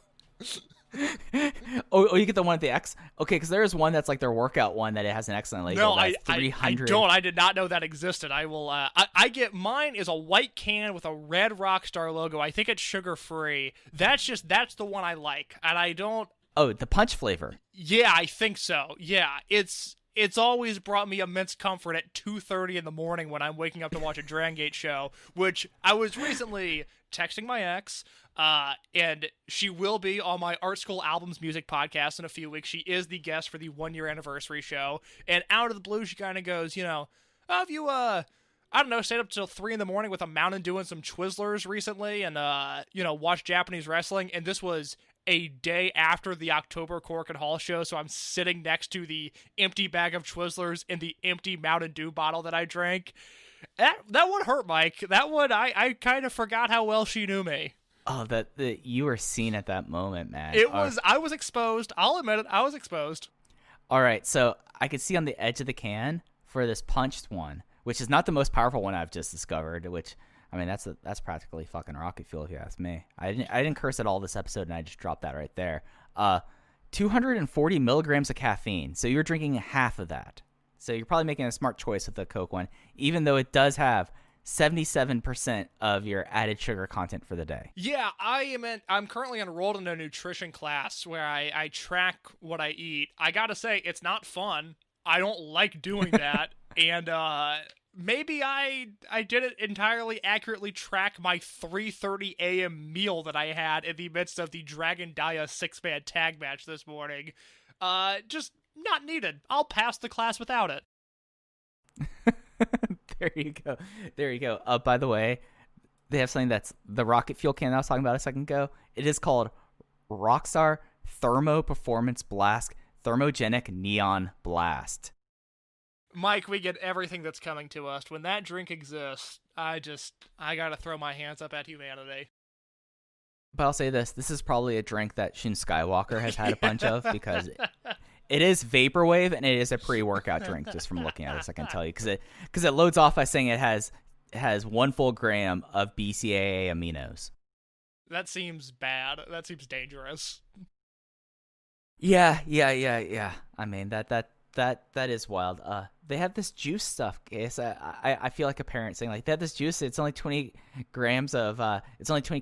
Oh, you get the one with the X? Okay, because there's one that's like their workout one that it has an X on the label. No, I 300. don't. I did not know that existed. I will. I get mine is a white can with a red Rockstar logo. I think it's sugar-free. That's the one I like, and I don't. Oh, the punch flavor. Yeah, I think so. Yeah, it's always brought me immense comfort at 2:30 in the morning when I'm waking up to watch a Dragon Gate show, which I was recently texting my ex, and she will be on my Art School Albums Music podcast in a few weeks. She is the guest for the 1-year anniversary show, and out of the blue, she kind of goes, have you, I don't know, stayed up till 3 in the morning with a Mountain Dew and some Twizzlers recently, and, watched Japanese wrestling, and this was a day after the October Korakuen Hall show, so I'm sitting next to the empty bag of Twizzlers and the empty Mountain Dew bottle that I drank. That one hurt, Mike. That one, I kind of forgot how well she knew me. Oh, that you were seen at that moment, man. I was exposed. I'll admit it. I was exposed. All right, so I could see on the edge of the can for this punched one, which is not the most powerful one I've just discovered, which... I mean, that's practically fucking rocket fuel if you ask me. I didn't curse at all this episode, and I just dropped that right there. 240 milligrams of caffeine. So you're drinking half of that. So you're probably making a smart choice with the Coke one, even though it does have 77% of your added sugar content for the day. Yeah, I'm currently enrolled in a nutrition class where I track what I eat. I gotta say, it's not fun. I don't like doing that, and maybe I didn't entirely accurately track my 3:30 a.m. meal that I had in the midst of the Dragon Dia 6-man tag match this morning. Just not needed. I'll pass the class without it. There you go. By the way, they have something that's the rocket fuel can I was talking about a second ago. It is called Rockstar Thermo Performance Blast Thermogenic Neon Blast. Mike, we get everything that's coming to us. When that drink exists, I gotta throw my hands up at humanity. But I'll say this is probably a drink that Shun Skywalker has had a bunch of, because it is vaporwave and it is a pre-workout drink, just from looking at this, I can tell you. Because it loads off by saying it has 1 full gram of BCAA aminos. That seems bad. That seems dangerous. Yeah. I mean, that is wild. they have this juice stuff, Case. I feel like a parent saying like, they have this juice. It's only 20 grams of it's only 20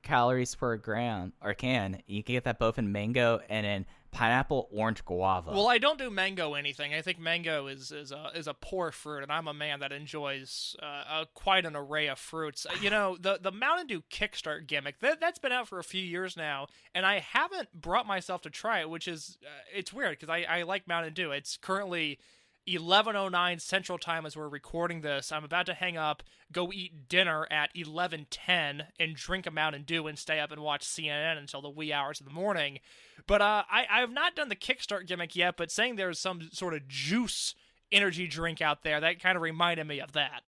calories per gram or can. You can get that both in mango and in pineapple, orange, guava. Well, I don't do mango anything. I think mango is a poor fruit, and I'm a man that enjoys quite an array of fruits. The Mountain Dew Kickstart gimmick that's been out for a few years now, and I haven't brought myself to try it, which is it's weird because I like Mountain Dew. It's currently 11:09 Central Time as we're recording this. I'm about to hang up, go eat dinner at 11:10, and drink a Mountain Dew and stay up and watch CNN until the wee hours of the morning. But I have not done the Kickstart gimmick yet, but saying there's some sort of juice energy drink out there, that kind of reminded me of that.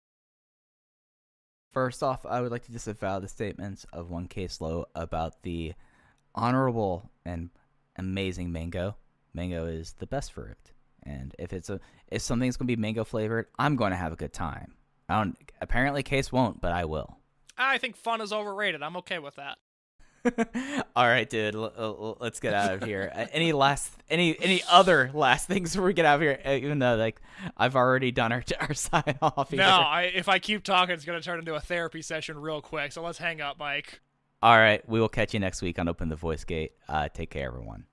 First off, I would like to disavow the statements of one Case Low about the honorable and amazing mango. Mango is the best fruit. And if something's going to be mango flavored, I'm going to have a good time. Apparently Case won't, but I will. I think fun is overrated. I'm okay with that. All right, dude. Let's get out of here. Any other last things before we get out of here? Even though like I've already done our sign off. Here. No, if I keep talking, it's going to turn into a therapy session real quick. So let's hang up, Mike. All right, we will catch you next week on Open the Voice Gate. Take care, everyone.